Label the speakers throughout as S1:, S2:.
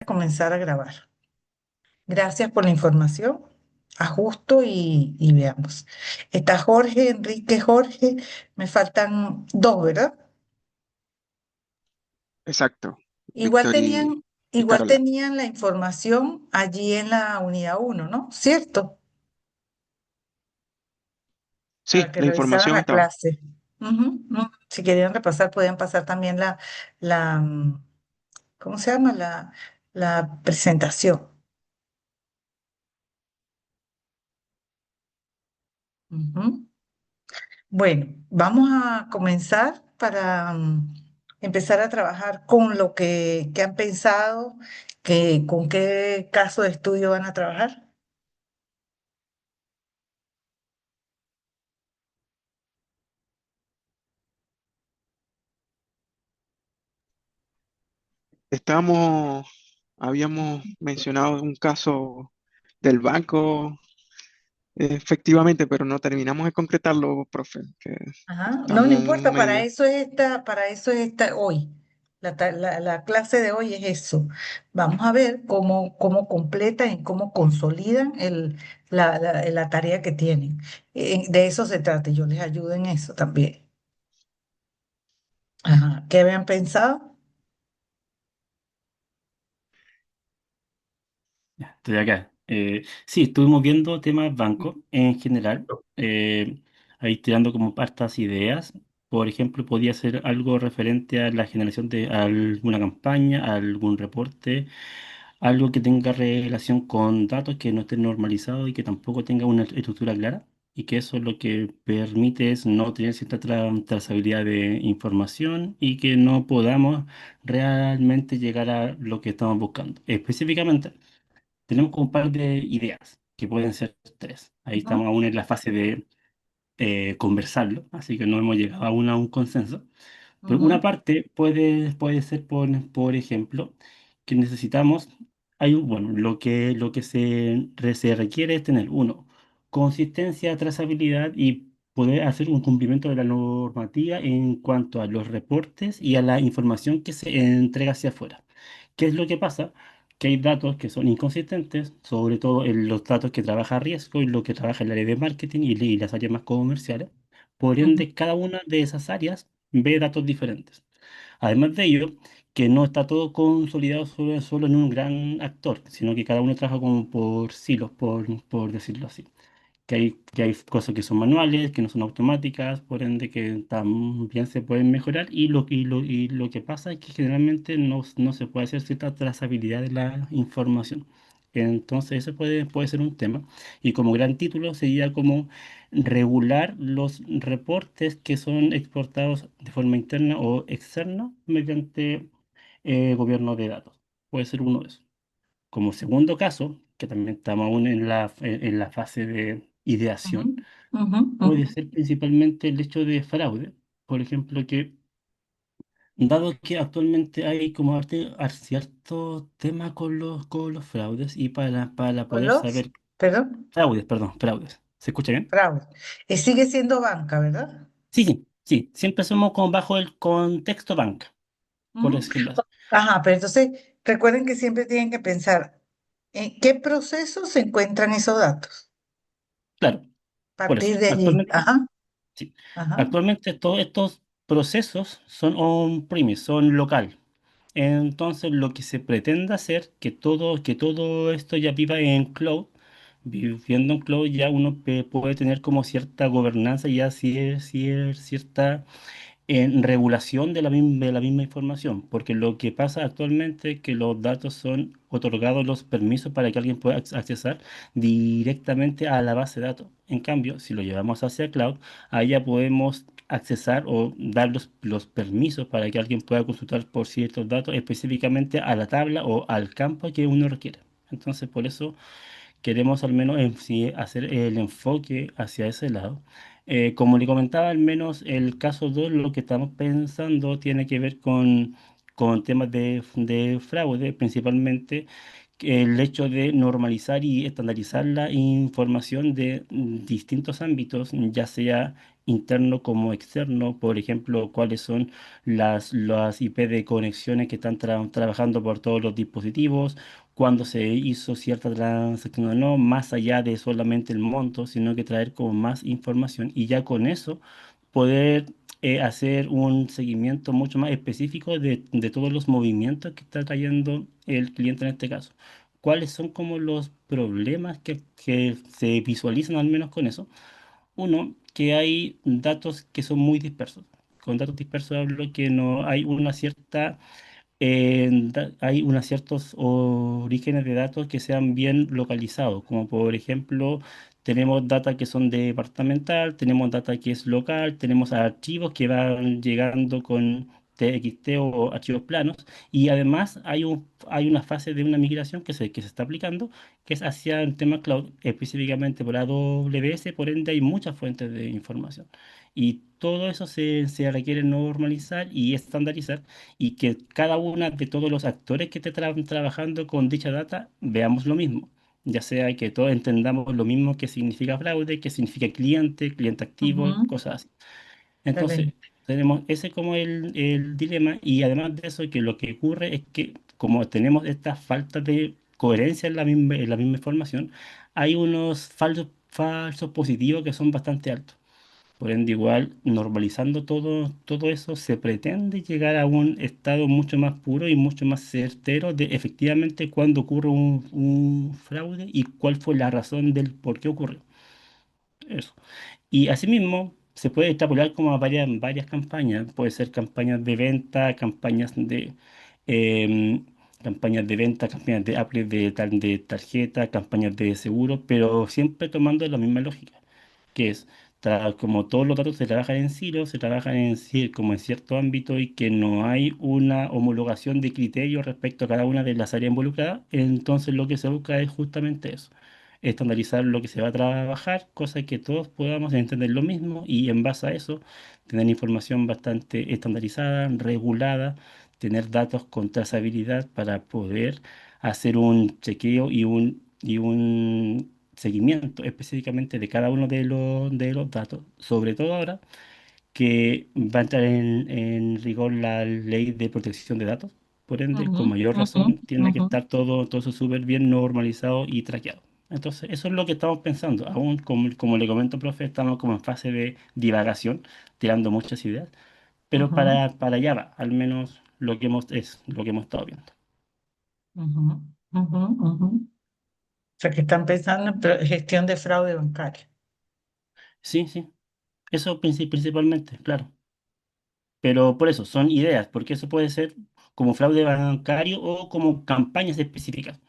S1: Comenzar a grabar. Gracias por la información. Ajusto y veamos. Está Jorge, Enrique, Jorge. Me faltan dos, ¿verdad?
S2: Exacto,
S1: Igual
S2: Víctor
S1: tenían,
S2: y
S1: igual
S2: Carola.
S1: tenían la información allí en la unidad uno, ¿no? ¿Cierto? Para
S2: Sí,
S1: que
S2: la
S1: revisaran
S2: información
S1: la
S2: estaba.
S1: clase. Ujú. Si querían repasar, podían pasar también la, ¿cómo se llama? La presentación. Ujú. Bueno, vamos a comenzar para empezar a trabajar con lo que han pensado, con qué caso de estudio van a trabajar.
S2: Estábamos, habíamos mencionado un caso del banco, efectivamente, pero no terminamos de concretarlo, profe, que
S1: Ajá. No, no
S2: estamos
S1: importa,
S2: medio.
S1: para eso es esta hoy. La clase de hoy es eso. Vamos a ver cómo completan y cómo consolidan la tarea que tienen. De eso se trata, y yo les ayudo en eso también. Ajá. ¿Qué habían pensado?
S3: Ya, estoy acá. Sí, estuvimos viendo temas bancos en general. eh, Ahí tirando como hartas ideas. Por ejemplo, podía ser algo referente a la generación de alguna campaña, algún reporte, algo que tenga relación con datos que no estén normalizados y que tampoco tenga una estructura clara. Y que eso lo que permite es no tener cierta trazabilidad de información y que no podamos realmente llegar a lo que estamos buscando. Específicamente. Tenemos como un par de ideas, que pueden ser tres. Ahí estamos aún en la fase de conversarlo, así que no hemos llegado aún a un consenso. Pero
S1: Ujú,
S3: una parte puede ser, por ejemplo, que necesitamos, bueno, lo que se requiere es tener, uno, consistencia, trazabilidad y poder hacer un cumplimiento de la normativa en cuanto a los reportes y a la información que se entrega hacia afuera. ¿Qué es lo que pasa? Que hay datos que son inconsistentes, sobre todo en los datos que trabaja riesgo y lo que trabaja el área de marketing y las áreas más comerciales. Por
S1: ujú,
S3: ende, cada una de esas áreas ve datos diferentes. Además de ello, que no está todo consolidado solo en un gran actor, sino que cada uno trabaja como por silos, por decirlo así. Que hay cosas que son manuales, que no son automáticas, por ende que también se pueden mejorar. Y lo que pasa es que generalmente no se puede hacer cierta trazabilidad de la información. Entonces, eso puede ser un tema. Y como gran título sería como regular los reportes que son exportados de forma interna o externa mediante gobierno de datos. Puede ser uno de esos. Como segundo caso, que también estamos aún en la fase de
S1: ujú,
S3: ideación,
S1: ujú, ujú.
S3: puede ser principalmente el hecho de fraude. Por ejemplo, que dado que actualmente hay como cierto tema con los fraudes y para
S1: Con
S3: poder
S1: los,
S3: saber,
S1: perdón,
S3: fraudes, perdón, fraudes. ¿Se escucha bien?
S1: fraude. Sigue siendo banca, ¿verdad?
S3: Sí, sí, sí, siempre somos como bajo el contexto banca, por
S1: Ujú.
S3: decirlo así.
S1: Ajá, pero entonces recuerden que siempre tienen que pensar en qué proceso se encuentran esos datos.
S3: Claro,
S1: A
S3: por eso.
S1: partir de allí.
S3: Actualmente,
S1: Ajá,
S3: sí.
S1: ajá.
S3: Actualmente todos estos procesos son on-premise, son local. Entonces, lo que se pretende hacer, que todo esto ya viva en cloud, viviendo en cloud, ya uno puede tener como cierta gobernanza, ya cierta regulación de la misma información, porque lo que pasa actualmente es que los datos son otorgados los permisos para que alguien pueda accesar directamente a la base de datos. En cambio, si lo llevamos hacia cloud, ahí ya podemos accesar o dar los permisos para que alguien pueda consultar por ciertos datos específicamente a la tabla o al campo que uno requiere. Entonces, por eso queremos al menos sí hacer el enfoque hacia ese lado. Como le comentaba, al menos el caso 2 lo que estamos pensando tiene que ver con temas de fraude, principalmente el hecho de normalizar y estandarizar la información de distintos ámbitos, ya sea interno como externo, por ejemplo, cuáles son las IP de conexiones que están trabajando por todos los dispositivos, cuándo se hizo cierta transacción o no, más allá de solamente el monto, sino que traer como más información y ya con eso poder hacer un seguimiento mucho más específico de todos los movimientos que está trayendo el cliente en este caso. ¿Cuáles son como los problemas que se visualizan al menos con eso? Uno, que hay datos que son muy dispersos. Con datos dispersos hablo que no hay una cierta hay unos ciertos orígenes de datos que sean bien localizados, como por ejemplo, tenemos data que son departamental, tenemos data que es local, tenemos archivos que van llegando con TXT o archivos planos, y además hay una fase de una migración que se está aplicando, que es hacia el tema cloud, específicamente por AWS, por ende hay muchas fuentes de información. Y todo eso se requiere normalizar y estandarizar y que cada una de todos los actores que estén trabajando con dicha data veamos lo mismo. Ya sea que todos entendamos lo mismo que significa fraude, que significa cliente, cliente activo,
S1: Ujú.
S3: cosas así. Entonces,
S1: Excelente.
S3: tenemos ese como el dilema y además de eso que lo que ocurre es que como tenemos esta falta de coherencia en la misma información, hay unos falsos positivos que son bastante altos. Por ende, igual, normalizando todo eso, se pretende llegar a un estado mucho más puro y mucho más certero de efectivamente cuándo ocurre un fraude y cuál fue la razón del por qué ocurrió. Eso. Y asimismo, se puede extrapolar como a varias campañas. Puede ser campañas de venta, em, campañas de venta, campañas de Apple de tarjeta, campañas de seguro, pero siempre tomando la misma lógica que es, como todos los datos se trabajan en silos, se trabajan como en cierto ámbito y que no hay una homologación de criterios respecto a cada una de las áreas involucradas, entonces lo que se busca es justamente eso, estandarizar lo que se va a trabajar, cosa que todos podamos entender lo mismo y en base a eso tener información bastante estandarizada, regulada, tener datos con trazabilidad para poder hacer un chequeo y un seguimiento específicamente de cada uno de los datos, sobre todo ahora que va a entrar en rigor la ley de protección de datos. Por ende,
S1: Ujú,
S3: con mayor
S1: ujú,
S3: razón, tiene que
S1: ujú,
S3: estar todo eso súper bien normalizado y traqueado. Entonces, eso es lo que estamos pensando. Aún, como le comento, profe, estamos como en fase de divagación, tirando muchas ideas, pero
S1: ujú,
S3: para allá va, al menos es lo que hemos estado viendo.
S1: ujú, ujú, ujú. O sea, que están pensando en gestión de fraude bancario.
S3: Sí, sí, eso principalmente, claro. Pero por eso, son ideas, porque eso puede ser como fraude bancario o como campañas específicas,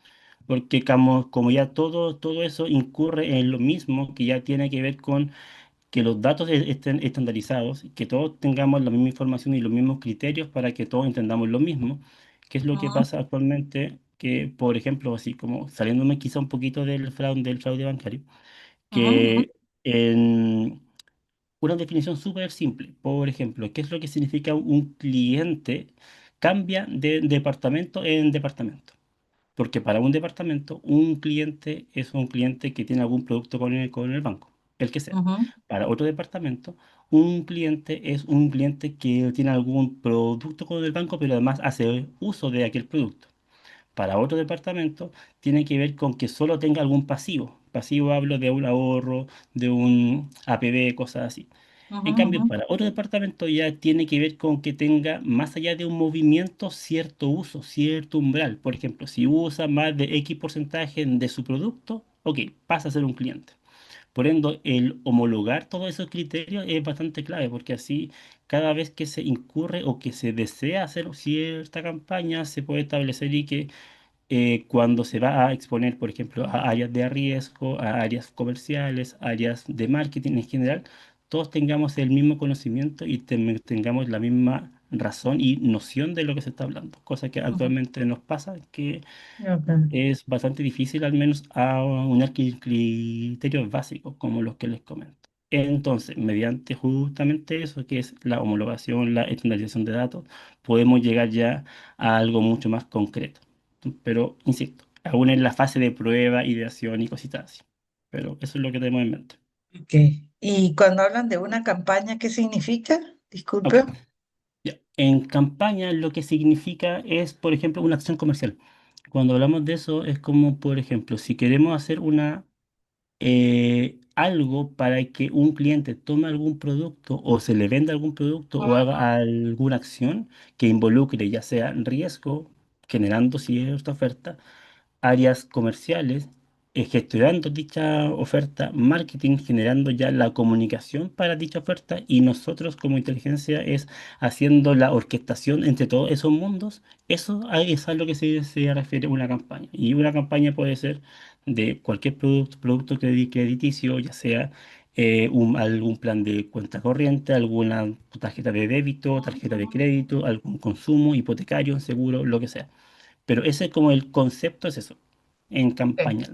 S3: porque como ya todo eso incurre en lo mismo, que ya tiene que ver con que los datos estén estandarizados, que todos tengamos la misma información y los mismos criterios para que todos entendamos lo mismo, que es lo que
S1: Ujú,
S3: pasa actualmente, que por ejemplo, así como saliéndome quizá un poquito del fraude bancario,
S1: ujú, ujú,
S3: que en una definición súper simple. Por ejemplo, ¿qué es lo que significa un cliente? Cambia de departamento en departamento. Porque para un departamento, un cliente es un cliente que tiene algún producto con el banco, el que sea.
S1: ujú,
S3: Para otro departamento, un cliente es un cliente que tiene algún producto con el banco, pero además hace uso de aquel producto. Para otro departamento, tiene que ver con que solo tenga algún pasivo. Pasivo hablo de un ahorro, de un APB, cosas así.
S1: ujú,
S3: En
S1: ujú,
S3: cambio, para otro departamento ya tiene que ver con que tenga, más allá de un movimiento, cierto uso, cierto umbral. Por ejemplo, si usa más de X porcentaje de su producto, ok, pasa a ser un cliente. Por ende, el homologar todos esos criterios es bastante clave, porque así cada vez que se incurre o que se desea hacer cierta campaña, se puede establecer y que cuando se va a exponer, por ejemplo, a áreas de riesgo, a áreas comerciales, áreas de marketing en general, todos tengamos el mismo conocimiento y tengamos la misma razón y noción de lo que se está hablando, cosa que
S1: ujú.
S3: actualmente nos pasa, que
S1: Ok.
S3: es bastante difícil al menos a unir criterios básicos como los que les comento. Entonces, mediante justamente eso, que es la homologación, la estandarización de datos, podemos llegar ya a algo mucho más concreto. Pero, insisto, aún en la fase de prueba, ideación y cositas así. Pero eso es lo que tenemos en mente.
S1: Ok. Y cuando hablan de una campaña, ¿qué significa?
S3: Ok,
S1: Disculpe.
S3: ya. En campaña lo que significa es, por ejemplo, una acción comercial. Cuando hablamos de eso es como, por ejemplo, si queremos hacer algo para que un cliente tome algún producto o se le venda algún producto o haga alguna acción que involucre ya sea riesgo, generando cierta oferta, áreas comerciales, gestionando dicha oferta, marketing, generando ya la comunicación para dicha oferta y nosotros como inteligencia es haciendo la orquestación entre todos esos mundos. Eso es a lo que se refiere una campaña. Y una campaña puede ser de cualquier producto crediticio, ya sea algún plan de cuenta corriente, alguna tarjeta de débito, tarjeta de crédito, algún consumo hipotecario, seguro, lo que sea. Pero ese como el concepto es eso, en
S1: Ok.
S3: campaña.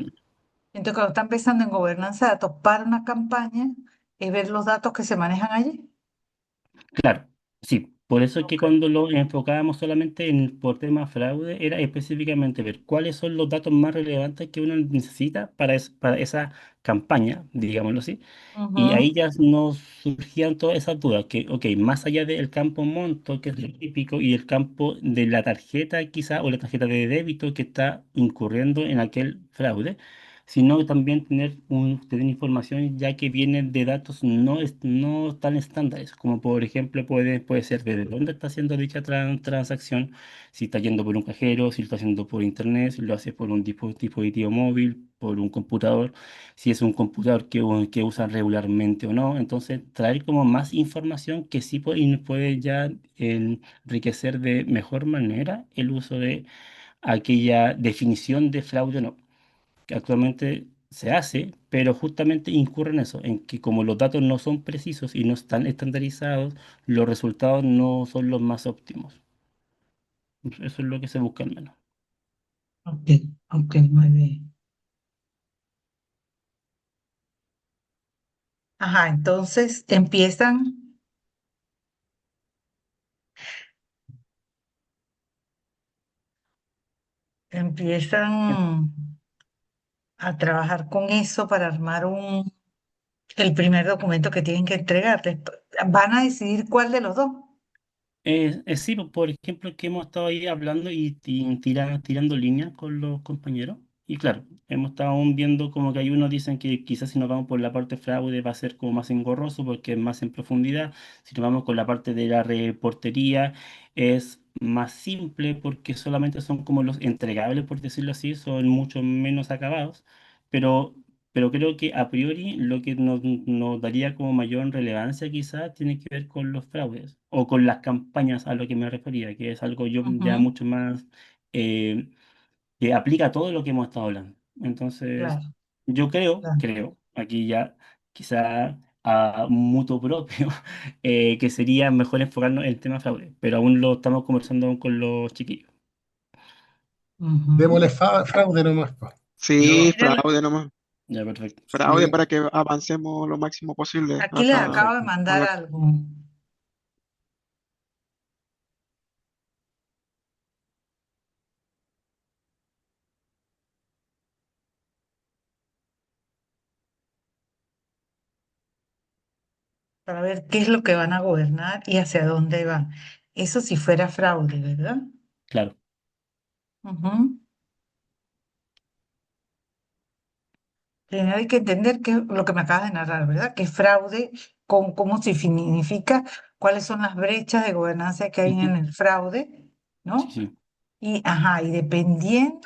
S1: Entonces, cuando está empezando en gobernanza de datos para una campaña, es ver los datos que se manejan allí.
S3: Claro, sí. Por eso es que
S1: Ok.
S3: cuando lo enfocábamos solamente por tema fraude, era específicamente ver cuáles son los datos más relevantes que uno necesita para esa campaña, digámoslo así. Y ahí
S1: Ujú.
S3: ya nos surgían todas esas dudas, que, ok, más allá del campo monto, que es lo típico, y el campo de la tarjeta quizá, o la tarjeta de débito que está incurriendo en aquel fraude, sino también tener información ya que viene de datos no tan estándares, como por ejemplo puede ser desde dónde está haciendo dicha transacción, si está yendo por un cajero, si lo está haciendo por internet, si lo hace por un dispositivo móvil, por un computador, si es un computador que usan regularmente o no. Entonces, traer como más información que sí puede ya enriquecer de mejor manera el uso de aquella definición de fraude o no, que actualmente se hace, pero justamente incurre en eso, en que como los datos no son precisos y no están estandarizados, los resultados no son los más óptimos. Eso es lo que se busca al menos.
S1: Ok, ok, muy bien. Ajá, entonces empiezan a trabajar con eso para armar el primer documento que tienen que entregar. Van a decidir cuál de los dos.
S3: Sí, por ejemplo, que hemos estado ahí hablando y tirando líneas con los compañeros. Y claro, hemos estado aún viendo como que hay unos dicen que quizás si nos vamos por la parte fraude va a ser como más engorroso porque es más en profundidad. Si nos vamos con la parte de la reportería es más simple porque solamente son como los entregables, por decirlo así, son mucho menos acabados. Pero pero creo que a priori lo que nos daría como mayor relevancia quizás tiene que ver con los fraudes o con las campañas a lo que me refería, que es algo yo ya
S1: Ujú.
S3: mucho más eh, que aplica a todo lo que hemos estado hablando. Entonces,
S1: Claro,
S3: yo
S1: claro.
S3: aquí ya quizá a mutuo propio, que sería mejor enfocarnos en el tema fraude, pero aún lo estamos conversando con los chiquillos.
S1: Ujú.
S4: Démosle fraude nomás, po.
S2: Sí,
S4: Yo,
S1: Miren,
S2: fraude nomás.
S3: Ya, perfecto.
S2: Fraude
S4: sí,
S2: para que avancemos lo máximo posible
S1: aquí les acabo de
S3: Perfecto.
S2: con
S1: mandar
S2: la...
S1: algo para ver qué es lo que van a gobernar y hacia dónde van. Eso si fuera fraude, ¿verdad?
S3: Claro.
S1: Ujú. Primero hay que entender qué es lo que me acabas de narrar, ¿verdad? ¿Qué es fraude? Cómo se significa? ¿Cuáles son las brechas de gobernanza que hay
S3: Ujú.
S1: en el fraude?
S3: Sí,
S1: ¿No?
S3: sí.
S1: Y, ajá, y dependiendo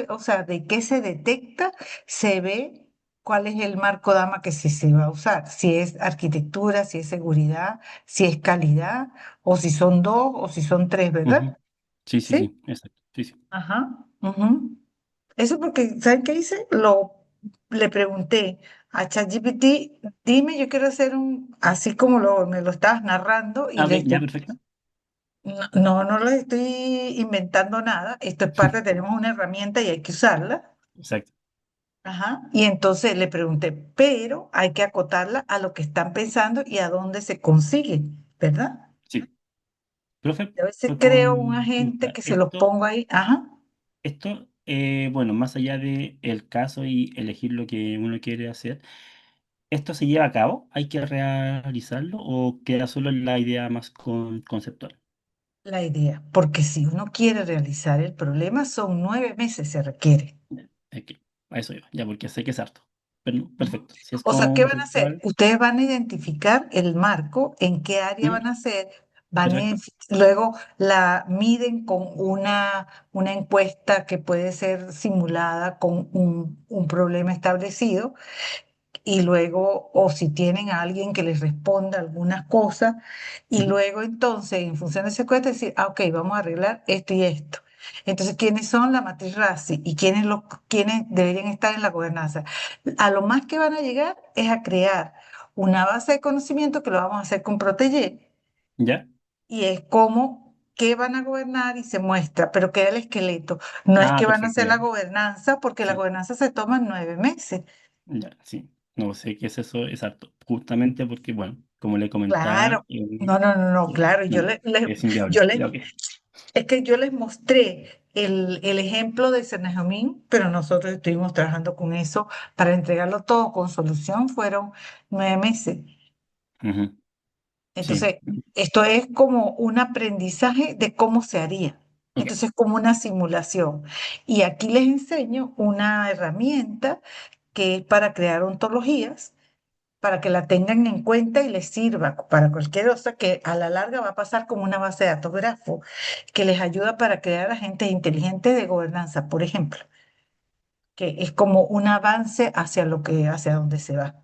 S1: o sea, de qué se detecta, se ve cuál es el marco DAMA que se va a usar. Si es arquitectura, si es seguridad, si es calidad, o si son dos, o si son tres,
S3: Ujú.
S1: ¿verdad?
S3: Sí, sí,
S1: ¿Sí?
S3: sí, exacto. Sí, sí.
S1: Ajá. Ujú. Eso porque, ¿saben qué hice? Le pregunté a ChatGPT, dime, yo quiero hacer así como me lo estabas narrando, y
S3: Ah, ok,
S1: le
S3: ya,
S1: estoy,
S3: perfecto.
S1: no le estoy inventando nada, esto es parte, tenemos una herramienta y hay que usarla.
S3: Exacto.
S1: Ajá. Y entonces le pregunté, pero hay que acotarla a lo que están pensando y a dónde se consigue, ¿verdad?
S3: Sí. Profe,
S1: Y a veces
S3: por
S1: creo un agente
S3: consulta,
S1: que se los pongo ahí. Ajá.
S3: Esto, bueno, más allá de el caso y elegir lo que uno quiere hacer, ¿esto se lleva a cabo? ¿Hay que realizarlo o queda solo en la idea más conceptual?
S1: La idea, porque si uno quiere realizar el problema, son 9 meses se requiere.
S3: Ya, a eso yo, ya porque sé que es harto. Pero no,
S1: Ujú.
S3: perfecto. Si es
S1: O sea,
S3: como
S1: ¿qué van a hacer?
S3: conceptual,
S1: Ustedes van a identificar el marco, en qué área
S3: ujú,
S1: van a hacer, van a
S3: perfecto.
S1: luego la miden con una encuesta que puede ser simulada con un problema establecido y luego, o si tienen a alguien que les responda algunas cosas, y
S3: Ujú,
S1: luego entonces, en función de ese cuesta, decir, ah, ok, vamos a arreglar esto y esto. Entonces, ¿quiénes son la matriz RACI y quiénes deberían estar en la gobernanza? A lo más que van a llegar es a crear una base de conocimiento que lo vamos a hacer con Protege,
S3: ¿ya?
S1: y es como qué van a gobernar y se muestra, pero queda el esqueleto. No es
S3: Ah,
S1: que van a
S3: perfecto,
S1: hacer la
S3: ya.
S1: gobernanza, porque la
S3: Sí,
S1: gobernanza se toma en 9 meses.
S3: ya, sí. No sé qué es eso, exacto. Justamente porque, bueno, como le comentaba,
S1: Claro, no, no, no, no, claro,
S3: no, es inviable.
S1: yo le,
S3: Ya, ok.
S1: es que yo les mostré el ejemplo de Senejomín, pero nosotros estuvimos trabajando con eso para entregarlo todo con solución, fueron 9 meses.
S3: Ujú, sí.
S1: Entonces, esto es como un aprendizaje de cómo se haría.
S3: Ok,
S1: Entonces, como una simulación. Y aquí les enseño una herramienta que es para crear ontologías para que la tengan en cuenta y les sirva para cualquier cosa que a la larga va a pasar como una base de datos grafo que les ayuda para crear agentes inteligentes de gobernanza, por ejemplo, que es como un avance hacia donde se va.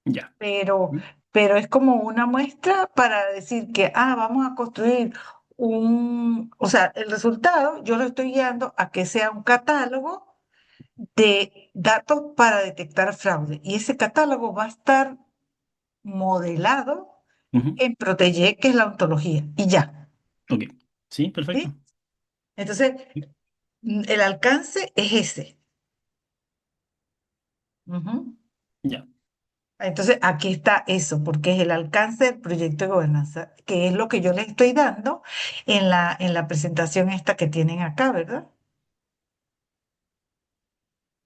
S3: ya.
S1: Pero, pero es como una muestra para decir que, vamos a construir o sea, el resultado yo lo estoy guiando a que sea un catálogo de datos para detectar fraude. Y ese catálogo va a estar modelado
S3: Ujú,
S1: en Protege, que es la ontología, y ya.
S3: ok, sí, perfecto.
S1: ¿Sí? Entonces, el alcance es ese. Ujú.
S3: Ya.
S1: Entonces, aquí está eso, porque es el alcance del proyecto de gobernanza, que es lo que yo les estoy dando en la presentación esta que tienen acá, ¿verdad?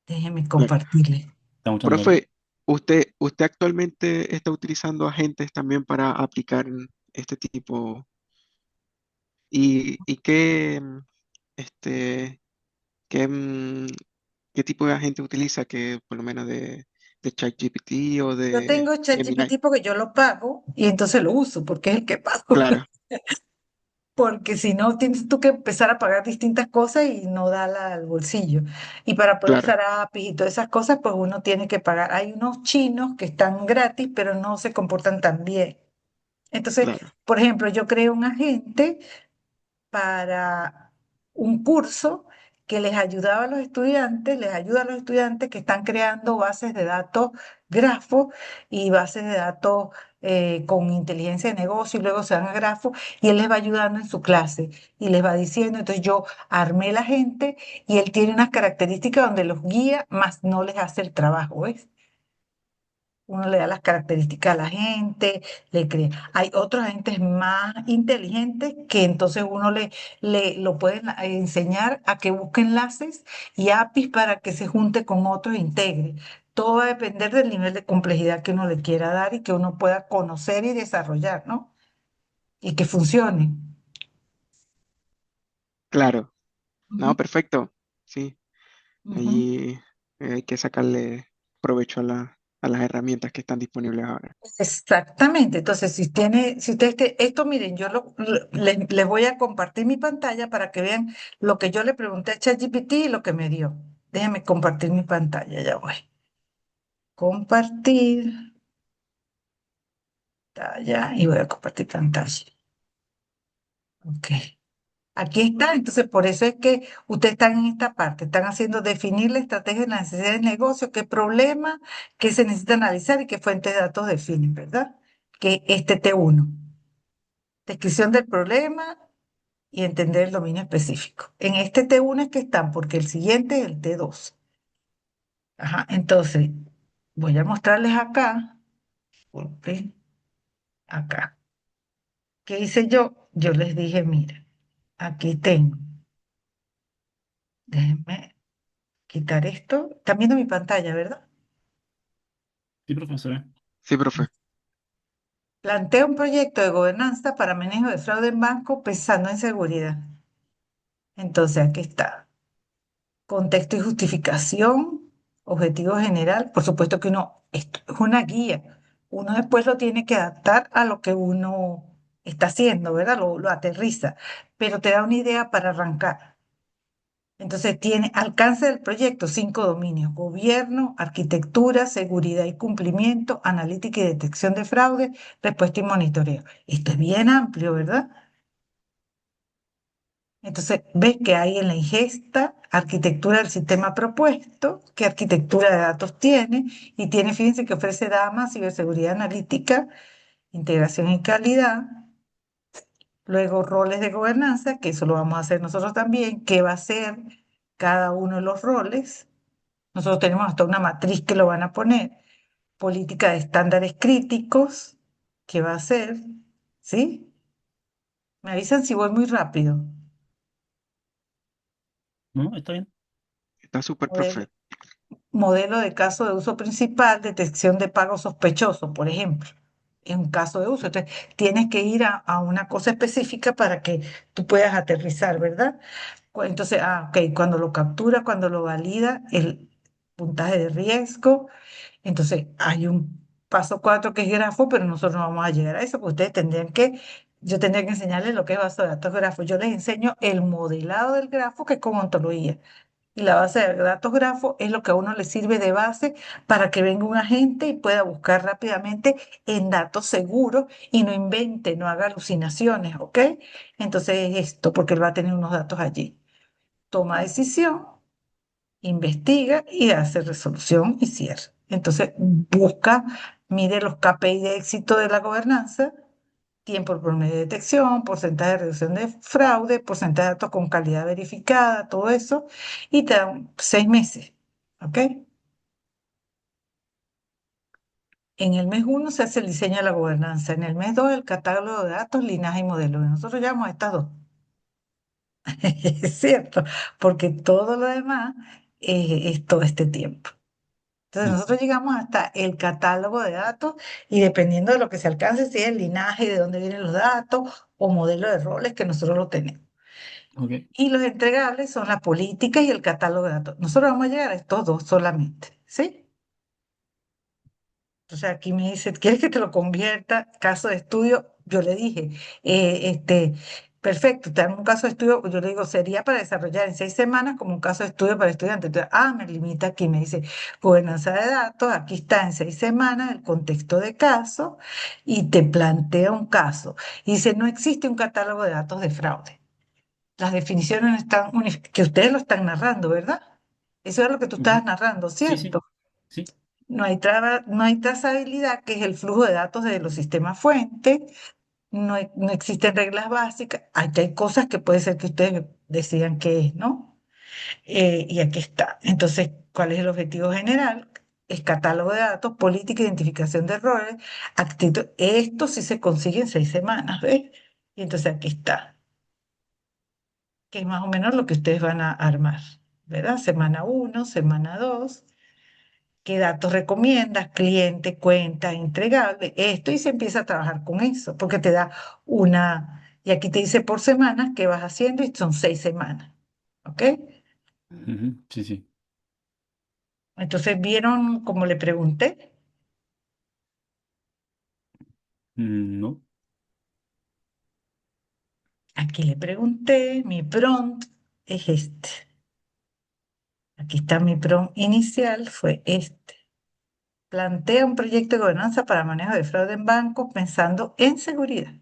S1: Déjenme
S2: Claro.
S1: compartirles.
S3: Está mostrando ahora.
S2: Profe, ¿usted actualmente está utilizando agentes también para aplicar este tipo? ¿Y qué, este, qué, qué tipo de agente utiliza que por lo menos de ChatGPT o
S1: Yo
S2: de
S1: tengo
S2: Gemini?
S1: ChatGPT porque yo lo pago y entonces lo uso, porque es el que pago.
S2: Claro,
S1: Porque si no, tienes tú que empezar a pagar distintas cosas y no da al bolsillo. Y para poder
S2: claro,
S1: usar APIs y todas esas cosas, pues uno tiene que pagar. Hay unos chinos que están gratis, pero no se comportan tan bien. Entonces,
S2: claro,
S1: por ejemplo, yo creo un agente para un curso que les ayudaba a los estudiantes, les ayuda a los estudiantes que están creando bases de datos grafos y bases de datos con inteligencia de negocio y luego se van a grafos y él les va ayudando en su clase y les va diciendo, entonces yo armé la gente y él tiene unas características donde los guía, más no les hace el trabajo, ¿ves? Uno le da las características a la gente, le crea. Hay otros agentes más inteligentes que entonces uno lo puede enseñar a que busque enlaces y APIs para que se junte con otros e integre. Todo va a depender del nivel de complejidad que uno le quiera dar y que uno pueda conocer y desarrollar, ¿no? Y que funcione.
S2: claro.
S1: Ujú,
S2: No, perfecto. Sí,
S1: ujú.
S2: ahí hay que sacarle provecho a a las herramientas que están disponibles ahora.
S1: Exactamente. Entonces, si ustedes, esto, miren, yo les voy a compartir mi pantalla para que vean lo que yo le pregunté a ChatGPT y lo que me dio. Déjenme compartir mi pantalla, ya voy. Compartir pantalla y voy a compartir pantalla. Ok. Aquí está, entonces por eso es que ustedes están en esta parte, están haciendo definir la estrategia de la necesidad de negocio, qué problema, qué se necesita analizar y qué fuentes de datos definen, ¿verdad? Que este T1. Descripción del problema y entender el dominio específico. En este T1 es que están, porque el siguiente es el T2. Ajá, entonces, voy a mostrarles acá, porque acá. ¿Qué hice yo? Yo les dije, mira, aquí tengo Déjenme quitar esto. Están viendo mi pantalla, ¿verdad?
S3: Sí, profesora.
S2: Sí, profe.
S1: Plantea un proyecto de gobernanza para manejo de fraude en banco pensando en seguridad. Entonces, aquí está. Contexto y justificación, objetivo general. Por supuesto que esto es una guía. Uno después lo tiene que adaptar a lo que uno está haciendo, ¿verdad? Lo aterriza, pero te da una idea para arrancar. Entonces tiene alcance del proyecto 5 dominios: gobierno, arquitectura, seguridad y cumplimiento, analítica y detección de fraude, respuesta y monitoreo. Esto es bien amplio, ¿verdad? Entonces, ves que hay en la ingesta arquitectura del sistema propuesto, qué arquitectura de datos tiene, y tiene, fíjense que ofrece DAMA, ciberseguridad analítica, integración y calidad, luego roles de gobernanza, que eso lo vamos a hacer nosotros también, qué va a ser cada uno de los roles. Nosotros tenemos hasta una matriz que lo van a poner, política de estándares críticos, qué va a ser, ¿sí? Me avisan si voy muy rápido.
S3: ¿No? ¿Está bien?
S2: Está súper, profe.
S1: Modelo de caso de uso principal, detección de pago sospechoso, por ejemplo, en un caso de uso. Entonces, tienes que ir a una cosa específica para que tú puedas aterrizar, ¿verdad? Entonces, ok, cuando lo captura, cuando lo valida, el puntaje de riesgo. Entonces, hay un paso 4 que es grafo, pero nosotros no vamos a llegar a eso, porque ustedes yo tendría que enseñarles lo que es base de datos grafo. Yo les enseño el modelado del grafo, que es con ontología. Y la base de datos grafo es lo que a uno le sirve de base para que venga un agente y pueda buscar rápidamente en datos seguros y no invente, no haga alucinaciones, ¿ok? Entonces es esto, porque él va a tener unos datos allí. Toma decisión, investiga y hace resolución y cierre. Entonces busca, mide los KPI de éxito de la gobernanza: tiempo promedio de detección, porcentaje de reducción de fraude, porcentaje de datos con calidad verificada, todo eso, y te dan 6 meses, ¿ok? En el mes 1 se hace el diseño de la gobernanza, en el mes 2 el catálogo de datos, linaje y modelo. Y nosotros llamamos a estas dos. Es cierto, porque todo lo demás es todo este tiempo. Entonces
S3: Sí.
S1: nosotros llegamos hasta el catálogo de datos y dependiendo de lo que se alcance, si es el linaje y de dónde vienen los datos o modelo de roles que nosotros lo tenemos.
S3: Ok.
S1: Y los entregables son la política y el catálogo de datos. Nosotros vamos a llegar a estos dos solamente, ¿sí? Entonces aquí me dice, ¿quieres que te lo convierta? Caso de estudio, yo le dije, perfecto, te dan un caso de estudio, yo le digo, sería para desarrollar en 6 semanas como un caso de estudio para estudiantes. Entonces, me limita aquí, me dice, gobernanza de datos, aquí está en 6 semanas el contexto de caso y te plantea un caso. Y dice, no existe un catálogo de datos de fraude. Las definiciones no están que ustedes lo están narrando, ¿verdad? Eso es lo que tú
S3: Ujú.
S1: estabas narrando,
S3: Sí, sí.
S1: ¿cierto?
S3: Sí.
S1: No hay trazabilidad, que es el flujo de datos de los sistemas fuentes, no existen reglas básicas, aquí hay cosas que puede ser que ustedes decidan qué es, ¿no? Y aquí está. Entonces, ¿cuál es el objetivo general? Es catálogo de datos, política, identificación de errores, actitud. Esto sí se consigue en 6 semanas, ¿ves? Y entonces aquí está, que es más o menos lo que ustedes van a armar, ¿verdad? Semana 1, semana 2, qué datos recomiendas, cliente, cuenta, entregable, esto, y se empieza a trabajar con eso, porque te da y aquí te dice por semanas qué vas haciendo y son 6 semanas, ¿ok?
S3: Ujú. Sí, sí.
S1: Entonces, ¿vieron como le pregunté?
S3: No.
S1: Aquí le pregunté, mi prompt es este. Aquí está mi prompt inicial, fue este. Plantea un proyecto de gobernanza para manejo de fraude en bancos pensando en seguridad.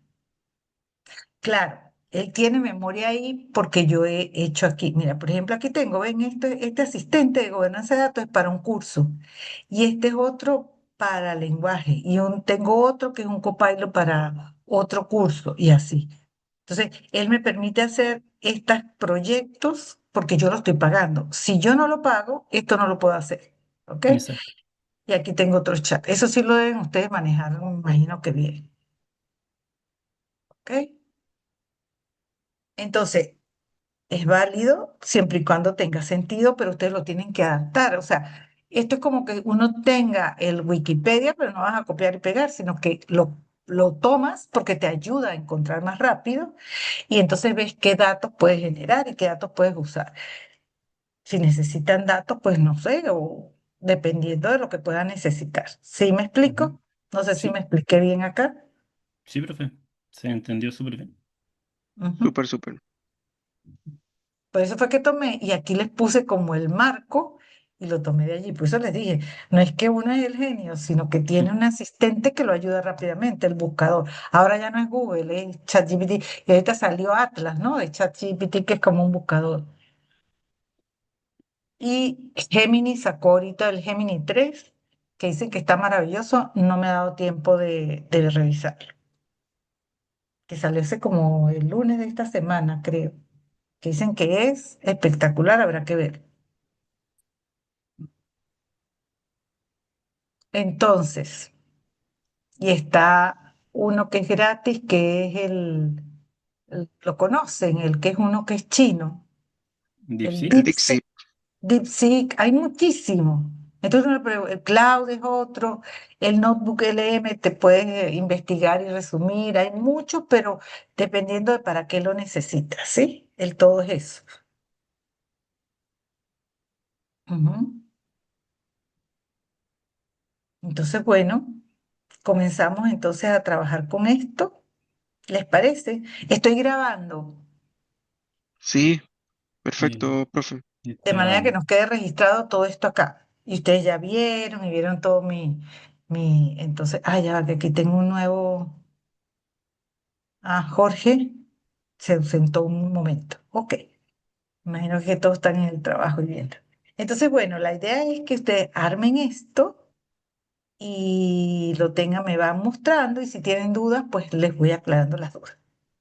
S1: Claro, él tiene memoria ahí porque yo he hecho aquí. Mira, por ejemplo, aquí tengo, ven, este asistente de gobernanza de datos es para un curso y este es otro para lenguaje y tengo otro que es un copilot para otro curso y así. Entonces, él me permite hacer estos proyectos porque yo lo estoy pagando. Si yo no lo pago, esto no lo puedo hacer. ¿Ok?
S3: Exacto.
S1: Y aquí tengo otro chat. Eso sí lo deben ustedes manejar, me imagino que bien. ¿Ok? Entonces, es válido siempre y cuando tenga sentido, pero ustedes lo tienen que adaptar. O sea, esto es como que uno tenga el Wikipedia, pero no vas a copiar y pegar, sino que lo tomas porque te ayuda a encontrar más rápido y entonces ves qué datos puedes generar y qué datos puedes usar. Si necesitan datos, pues no sé, o dependiendo de lo que puedan necesitar. ¿Sí me
S3: Ujú.
S1: explico? No sé si me
S3: Sí,
S1: expliqué bien acá.
S3: sí, profe. Se entendió súper bien.
S1: Ujú.
S2: Súper, súper.
S1: Por eso fue que tomé y aquí les puse como el marco y lo tomé de allí. Por eso les dije, no es que uno es el genio, sino que tiene un asistente que lo ayuda rápidamente, el buscador. Ahora ya no es Google, es ChatGPT. Y ahorita salió Atlas, ¿no? De ChatGPT, que es como un buscador. Y Gemini sacó ahorita el Gemini 3 que dicen que está maravilloso. No me ha dado tiempo de revisarlo. Que salió hace como el lunes de esta semana, creo. Que dicen que es espectacular, habrá que ver. Entonces, y está uno que es gratis, que es lo conocen, el que es uno que es chino, el
S3: DeepSeek.
S2: El
S1: DeepSeek.
S2: Dixie.
S1: DeepSeek, hay muchísimo. Entonces, el Cloud es otro, el Notebook LM te puedes investigar y resumir, hay muchos, pero dependiendo de para qué lo necesitas, ¿sí? El todo es eso. Ujú. Entonces, bueno, comenzamos entonces a trabajar con esto. ¿Les parece? Estoy grabando.
S2: Sí,
S3: Bien.
S2: perfecto, profe.
S1: De
S3: Está
S1: manera que
S3: grabando.
S1: nos quede registrado todo esto acá. Y ustedes ya vieron y vieron todo entonces, ya va, que aquí tengo un nuevo, Jorge se ausentó un momento. Ok, imagino que todos están en el trabajo y viendo. Entonces, bueno, la idea es que ustedes armen esto y lo tengan, me van mostrando y si tienen dudas, pues les voy aclarando las dudas.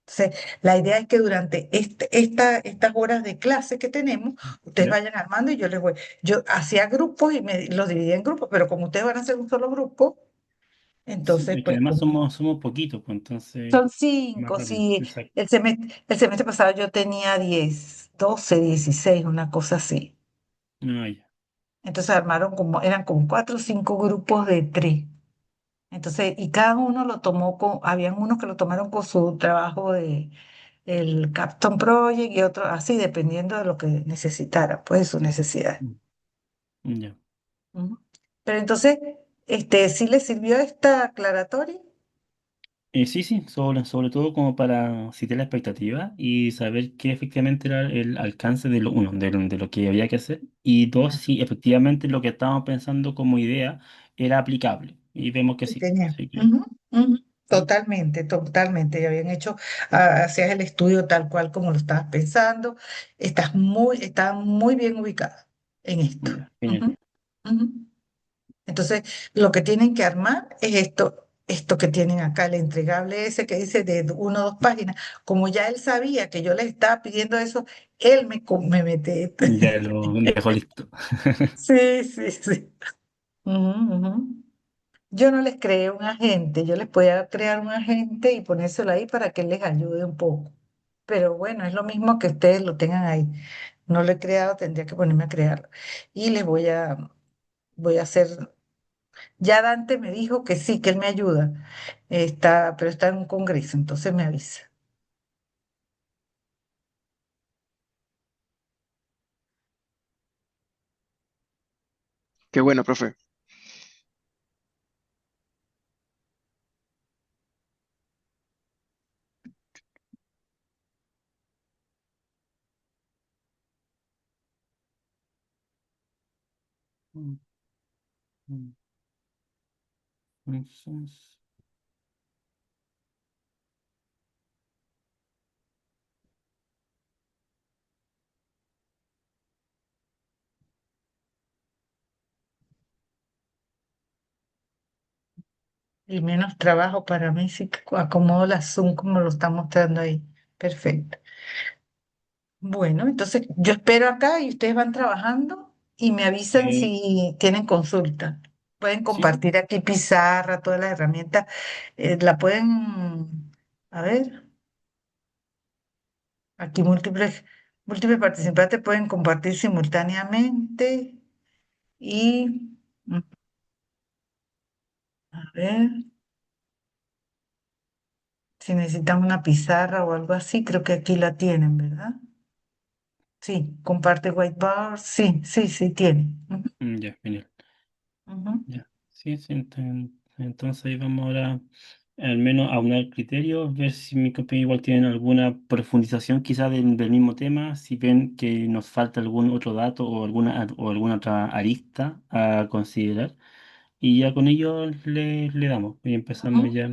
S1: Entonces, la idea es que durante estas horas de clase que tenemos, ustedes
S3: ¿Ya?
S1: vayan armando y yo hacía grupos y los dividía en grupos, pero como ustedes van a hacer un solo grupo,
S3: Sí,
S1: entonces,
S3: es que
S1: pues
S3: además
S1: como
S3: somos poquitos, pues entonces
S1: son
S3: más
S1: cinco,
S3: rápido.
S1: sí,
S3: Exacto.
S1: el semestre pasado yo tenía 10, 12, 16, una cosa así.
S3: Ah, ya.
S1: Entonces eran como 4 o 5 grupos de 3. Entonces, y cada uno lo tomó habían unos que lo tomaron con su trabajo el Capstone Project y otros así, dependiendo de lo que necesitara, pues de sus necesidades.
S3: Mm, ya.
S1: Ujú. Pero entonces, ¿sí le sirvió esta aclaratoria?
S3: Sí, sí, sobre todo como para citar la expectativa y saber qué efectivamente era el alcance de de lo que había que hacer, y dos,
S1: Ya,
S3: si efectivamente lo que estábamos pensando como idea era aplicable. Y vemos que
S1: sí
S3: sí.
S1: tenía.
S3: Así que,
S1: Ujú, ujú. Totalmente, totalmente. Ya habían hecho, hacías el estudio tal cual como lo estabas pensando. Estás muy bien ubicada en esto.
S3: ya, genial.
S1: Ujú, ujú. Entonces, lo que tienen que armar es esto que tienen acá, el entregable ese que dice de 1 o 2 páginas. Como ya él sabía que yo les estaba pidiendo eso, él me mete.
S3: Ya lo dejo listo.
S1: Sí, sí, sí. Ujú, ujú. Yo no les creé un agente, yo les podía crear un agente y ponérselo ahí para que él les ayude un poco. Pero bueno, es lo mismo que ustedes lo tengan ahí. No lo he creado, tendría que ponerme a crearlo. Y voy a hacer. Ya Dante me dijo que sí, que él me ayuda. Pero está en un congreso, entonces me avisa.
S2: Qué bueno, profe.
S3: Mm, mm, Entonces,
S1: Y menos trabajo para mí, sí que acomodo la Zoom como lo está mostrando ahí. Perfecto. Bueno, entonces yo espero acá y ustedes van trabajando y me avisan
S3: eh,
S1: si tienen consulta. Pueden
S3: sí, sí.
S1: compartir aquí pizarra, todas las herramientas. La pueden, a ver, aquí múltiples. Múltiples participantes pueden compartir simultáneamente y, a ver, si necesitan una pizarra o algo así, creo que aquí la tienen, ¿verdad? Sí, comparte whiteboard, sí, sí, sí, tiene. Ujú,
S3: Ya, genial.
S1: ujú.
S3: Ya. Sí, sí, entonces ahí vamos ahora al menos a aunar criterios, ver si mis compañeros igual tienen alguna profundización quizá del mismo tema, si ven que nos falta algún otro dato o alguna otra arista a considerar. Y ya con ello le damos y empezamos
S1: Ujú,
S3: ya.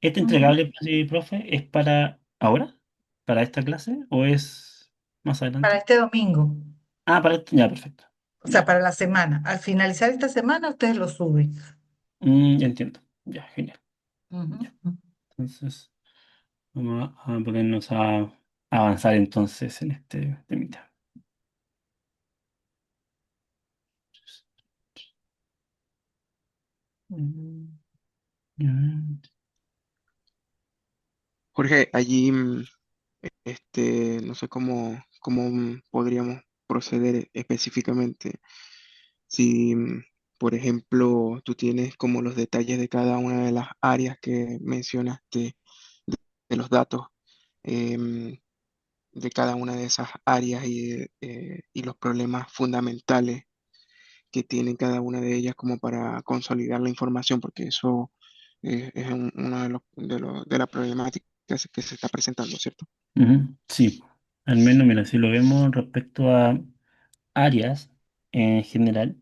S3: ¿Este
S1: ujú.
S3: entregable, profe, es para ahora? ¿Para esta clase? ¿O es más
S1: Para
S3: adelante?
S1: este domingo,
S3: Ah, para este, ya, perfecto.
S1: o sea,
S3: Ya.
S1: para la semana. Al finalizar esta semana, ustedes lo suben.
S3: Ya entiendo. Ya, genial.
S1: Ujú.
S3: Ya. Entonces, vamos a ponernos a avanzar entonces en este temita.
S1: Mm.
S3: Mm,
S2: Jorge, allí, no sé cómo podríamos proceder específicamente. Si, por ejemplo, tú tienes como los detalles de cada una de las áreas que mencionaste, de los datos, em, de cada una de esas áreas y los problemas fundamentales que tienen cada una de ellas como para consolidar la información, porque eso es una de las problemáticas que se está presentando, ¿cierto?
S3: sí, al menos, mira, si lo vemos respecto a áreas en general.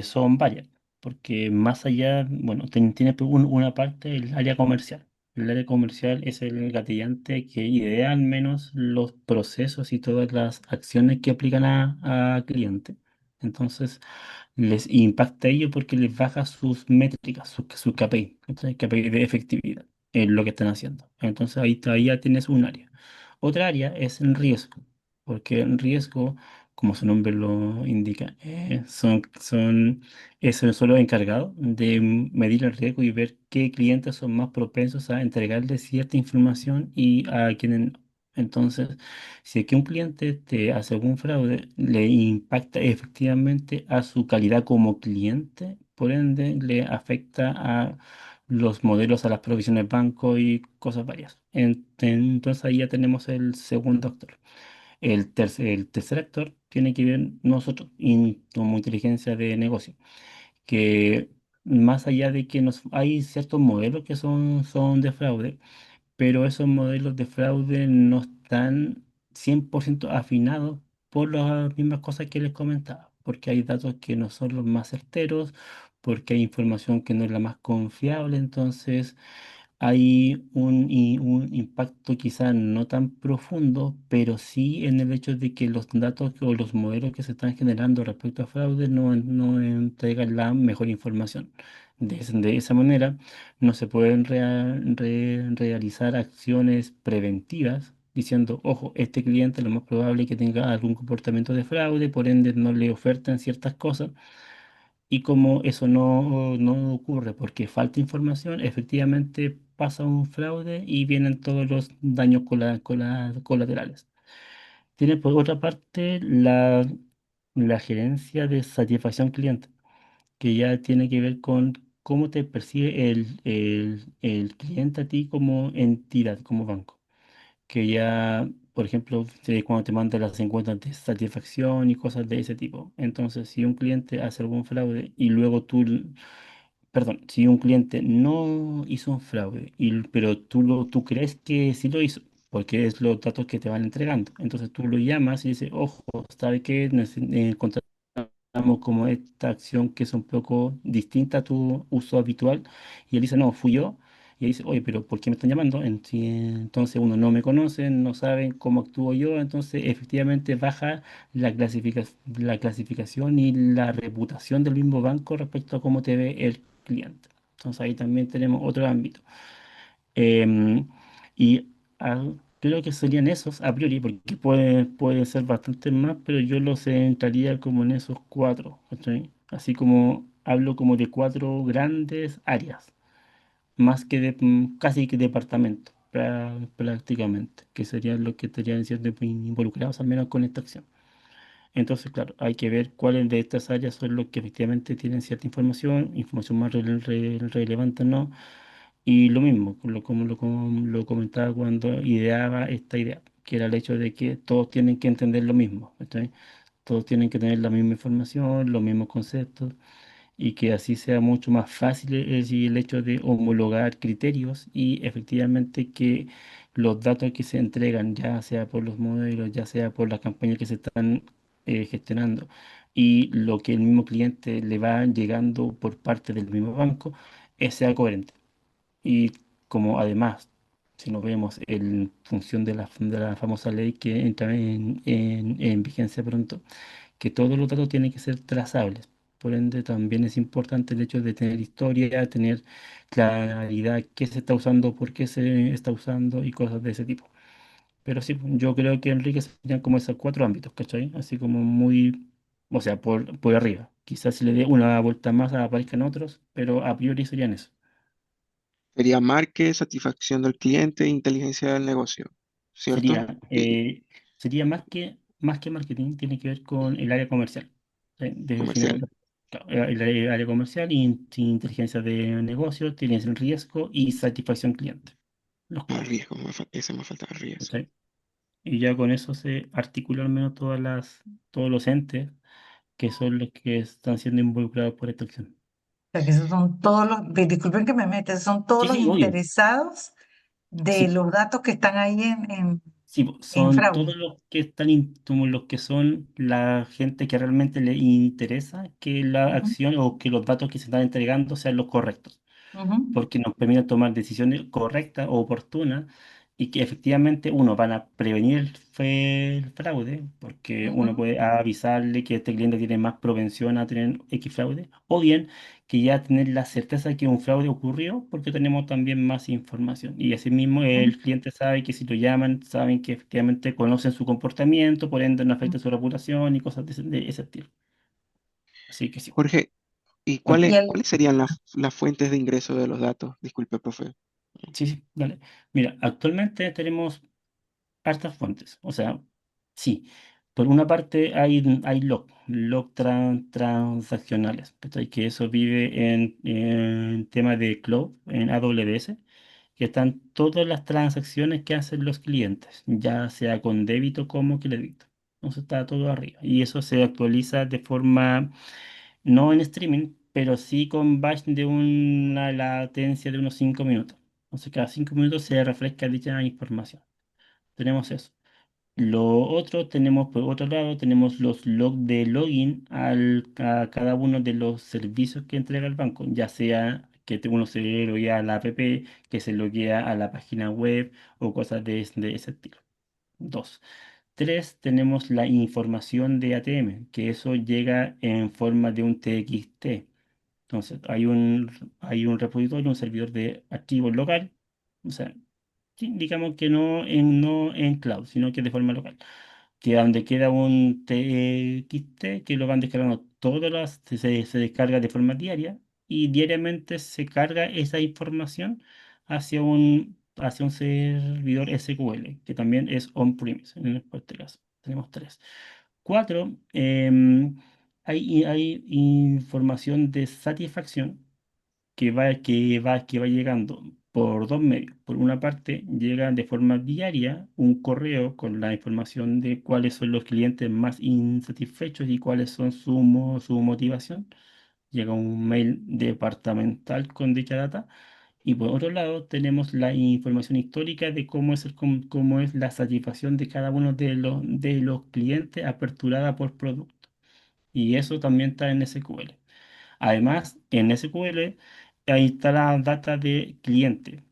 S3: Son varias, porque más allá, bueno, tiene una parte el área comercial. El área comercial es el gatillante que idea al menos los procesos y todas las acciones que aplican a cliente. Entonces, les impacta a ello porque les baja sus métricas, sus KPI, ¿cachai? KPI de efectividad en lo que están haciendo. Entonces, ahí ya tienes un área. Otra área es en riesgo, porque en riesgo, como su nombre lo indica, es el solo encargado de medir el riesgo y ver qué clientes son más propensos a entregarle cierta información y a quienes. Entonces, si es que un cliente te hace algún fraude, le impacta efectivamente a su calidad como cliente, por ende le afecta a los modelos, a las provisiones banco y cosas varias. Entonces ahí ya tenemos el segundo actor. El tercer actor tiene que ver nosotros como inteligencia de negocio, que más allá de que hay ciertos modelos que son de fraude, pero esos modelos de fraude no están 100% afinados por las mismas cosas que les comentaba, porque hay datos que no son los más certeros, porque hay información que no es la más confiable, entonces hay un impacto quizá no tan profundo, pero sí en el hecho de que los datos o los modelos que se están generando respecto a fraude no entregan la mejor información. De esa manera, no se pueden realizar acciones preventivas diciendo, ojo, este cliente lo más probable es que tenga algún comportamiento de fraude, por ende no le ofertan ciertas cosas. Y como eso no ocurre porque falta información, efectivamente pasa un fraude y vienen todos los daños colaterales. Tiene por otra parte la gerencia de satisfacción cliente, que ya tiene que ver con cómo te percibe el cliente a ti como entidad, como banco. Que ya, por ejemplo, cuando te manda las encuestas de satisfacción y cosas de ese tipo. Entonces, si un cliente hace algún fraude y luego perdón, si un cliente no hizo un fraude, pero tú crees que sí lo hizo, porque es los datos que te van entregando. Entonces tú lo llamas y dices, ojo, ¿sabe qué? Encontramos como esta acción que es un poco distinta a tu uso habitual. Y él dice, no, fui yo. Y él dice, oye, pero ¿por qué me están llamando? Entonces uno no me conoce, no saben cómo actúo yo, entonces efectivamente baja la clasificación y la reputación del mismo banco respecto a cómo te ve el cliente. Entonces ahí también tenemos otro ámbito. Em, y creo que serían esos a priori, porque puede ser bastante más, pero yo los entraría como en esos cuatro, ¿cachai? Así como hablo como de cuatro grandes áreas, más que casi que departamento. prácticamente, que serían los que estarían siendo involucrados al menos con esta acción. Entonces, claro, hay que ver cuáles de estas áreas son los que efectivamente tienen cierta información, información más relevante o no. Y lo mismo, como lo comentaba cuando ideaba esta idea, que era el hecho de que todos tienen que entender lo mismo, ¿cachai? Todos tienen que tener la misma información, los mismos conceptos, y que así sea mucho más fácil el hecho de homologar criterios y efectivamente que los datos que se entregan, ya sea por los modelos, ya sea por las campañas que se están gestionando y lo que el mismo cliente le va llegando por parte del mismo banco, sea coherente. Y como además, si nos vemos en función de la famosa ley que entra en vigencia pronto, que todos los datos tienen que ser trazables. Por ende, también es importante el hecho de tener historia, tener claridad qué se está usando, por qué se está usando y cosas de ese tipo. Pero sí, yo creo que Enrique serían como esos cuatro ámbitos, ¿cachai? Así como muy, o sea, por arriba. Quizás si le dé una vuelta más aparezcan otros, pero a priori serían eso.
S2: Sería marque, satisfacción del cliente e inteligencia del negocio, ¿cierto?
S3: Sería,
S2: Y
S3: sería más que marketing, tiene que ver con el área comercial.
S2: comercial,
S3: Claro, el área comercial, inteligencia de negocio, tienes el riesgo y satisfacción cliente. Los cuatro.
S2: riesgo, ese me falta riesgo.
S3: ¿Cachai? Y ya con eso se articulan al menos todos los entes que son los que están siendo involucrados por esta acción.
S1: Sea, que esos son todos disculpen que me meta, son todos
S3: Sí,
S1: los
S3: sí, obvio.
S1: interesados de
S3: Sí,
S1: los datos que están ahí
S3: sí,
S1: en
S3: son
S1: fraude.
S3: todos los que están, como los que son la gente que realmente le interesa que la
S1: Ujú,
S3: acción o que los datos que se están entregando sean los correctos,
S1: ujú,
S3: porque nos permite tomar decisiones correctas o oportunas y que efectivamente uno van a prevenir el fraude, porque uno
S1: ujú,
S3: puede avisarle que este cliente tiene más propensión a tener X fraude, o bien que ya tener la certeza de que un fraude ocurrió porque tenemos también más información. Y asimismo
S1: ujú,
S3: el cliente sabe que si lo llaman, saben que efectivamente conocen su comportamiento, por ende no
S1: ujú.
S3: afecta su reputación y cosas de ese estilo. Así que sí.
S2: Jorge, ¿y
S1: Y
S2: cuáles serían las fuentes de ingreso de los datos? Disculpe, profe.
S3: Sí, sí, dale. Mira, actualmente tenemos hartas fuentes. O sea, sí. Por una parte hay transaccionales, ¿cachai? Que eso vive en tema de cloud, en AWS, que están todas las transacciones que hacen los clientes, ya sea con débito como crédito. Entonces está todo arriba. Y eso se actualiza de forma, no en streaming, pero sí con batch de una latencia de unos 5 minutos. Entonces cada 5 minutos se refresca dicha información. Tenemos eso. Lo otro, tenemos por otro lado, tenemos los logs de login a cada uno de los servicios que entrega el banco, ya sea que uno se loguea a la app, que se loguea a la página web o cosas de ese estilo. Dos. Tres, tenemos la información de ATM, que eso llega en forma de un TXT. Entonces, hay un repositorio, un servidor de archivos local, o sea, sí, digamos que no en cloud, sino que de forma local, que donde queda un TXT que lo van descargando se descarga de forma diaria y diariamente se carga esa información hacia un servidor SQL, que también es on-premise en este caso. Tenemos tres. Cuatro, hay información de satisfacción que va llegando por dos medios. Por una parte, llega de forma diaria un correo con la información de cuáles son los clientes más insatisfechos y cuáles son su motivación. Llega un mail departamental con dicha data. Y por otro lado, tenemos la información histórica de cómo es la satisfacción de cada uno de los clientes aperturada por producto. Y eso también está en SQL. Además, en SQL ahí está la data de cliente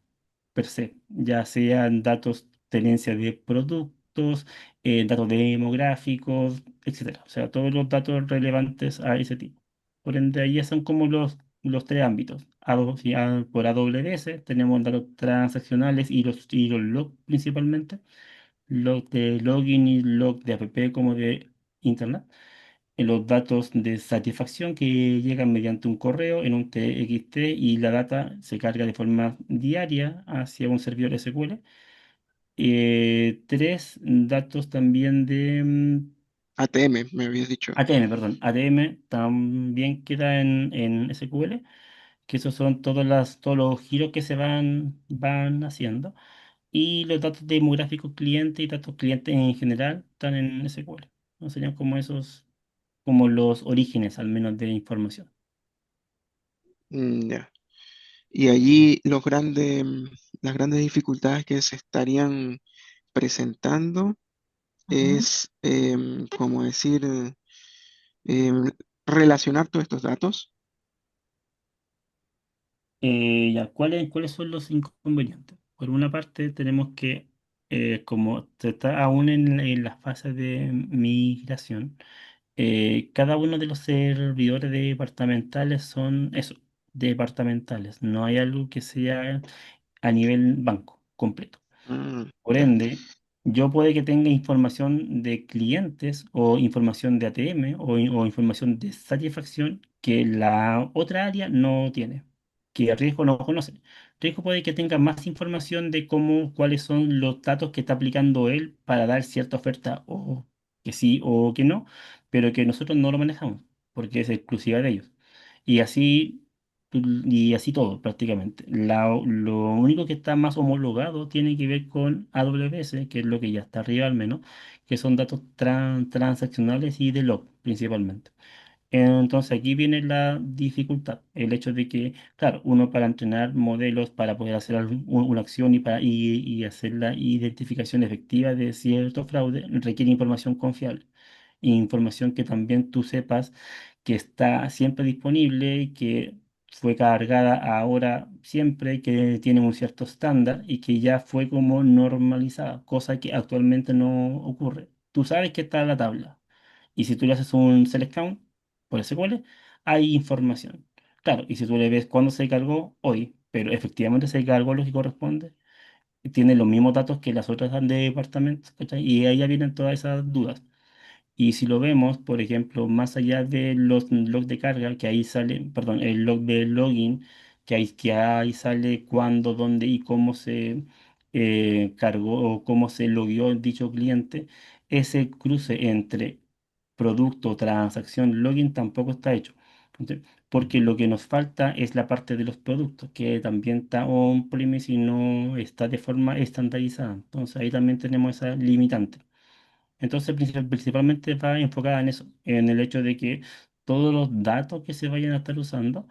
S3: per se, ya sean datos tenencia de productos, datos demográficos, etcétera. O sea, todos los datos relevantes a ese tipo. Por ende, ahí ya son como los tres ámbitos. Por AWS tenemos datos transaccionales y los logs principalmente, log de login y log de app como de internet. los datos de satisfacción que llegan mediante un correo en un TXT y la data se carga de forma diaria hacia un servidor SQL. Tres datos también de
S2: ATM, me habías dicho.
S3: ATM, perdón. ATM también queda en SQL, que esos son todos los giros que se van haciendo. Y los datos demográficos cliente y datos clientes en general están en SQL. ¿No? Serían como esos, como los orígenes al menos de información.
S2: Ya. Y allí las grandes dificultades que se estarían presentando
S1: Ujú.
S2: es, como decir, em, relacionar todos estos datos.
S3: Ya, ¿cuáles son los inconvenientes? Por una parte, tenemos que, como se está aún en la fase de migración, cada uno de los servidores departamentales son eso, departamentales. No hay algo que sea a nivel banco completo. Por
S2: Ya.
S3: ende, yo puede que tenga información de clientes o información de ATM o información de satisfacción que la otra área no tiene, que riesgo no conoce. Riesgo puede que tenga más información de cómo, cuáles son los datos que está aplicando él para dar cierta oferta o que sí o que no, pero que nosotros no lo manejamos porque es exclusiva de ellos. Y así y así todo, prácticamente. Lo único que está más homologado tiene que ver con AWS, que es lo que ya está arriba al menos, que son datos transaccionales y de log principalmente. Entonces aquí viene la dificultad, el hecho de que, claro, uno para entrenar modelos, para poder hacer una acción y hacer la identificación efectiva de cierto fraude, requiere información confiable, información que también tú sepas que está siempre disponible y que fue cargada ahora siempre, que tiene un cierto estándar y que ya fue como normalizada, cosa que actualmente no ocurre. Tú sabes que está en la tabla. Y si tú le haces un select count por SQL, hay información. Claro, y si tú le ves cuándo se cargó, hoy, pero efectivamente se cargó lo que corresponde, y tiene los mismos datos que las otras de departamentos, ¿cachai? Y ahí ya vienen todas esas dudas. Y si lo vemos, por ejemplo, más allá de los logs de carga, que ahí sale, perdón, el log de login, que ahí sale cuándo, dónde y cómo se cargó o cómo se logueó dicho cliente, ese cruce entre producto, transacción, login tampoco está hecho. ¿Entiendes? Porque lo que nos falta es la parte de los productos, que también está on-premise y no está de forma estandarizada. Entonces ahí también tenemos esa limitante. Entonces, principalmente va enfocada en eso, en el hecho de que todos los datos que se vayan a estar usando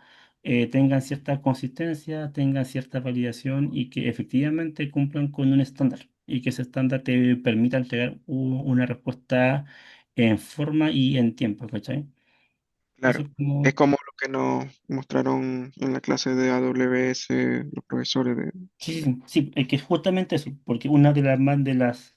S3: tengan cierta consistencia, tengan cierta validación y que efectivamente cumplan con un estándar y que ese estándar te permita entregar una respuesta en forma y en tiempo, ¿cachai? Eso
S2: Claro.
S3: es
S2: Es
S3: como...
S2: como lo que nos mostraron en la clase de AWS los profesores de...
S3: Sí, sí, sí, sí, es que es justamente eso, porque una de las más de las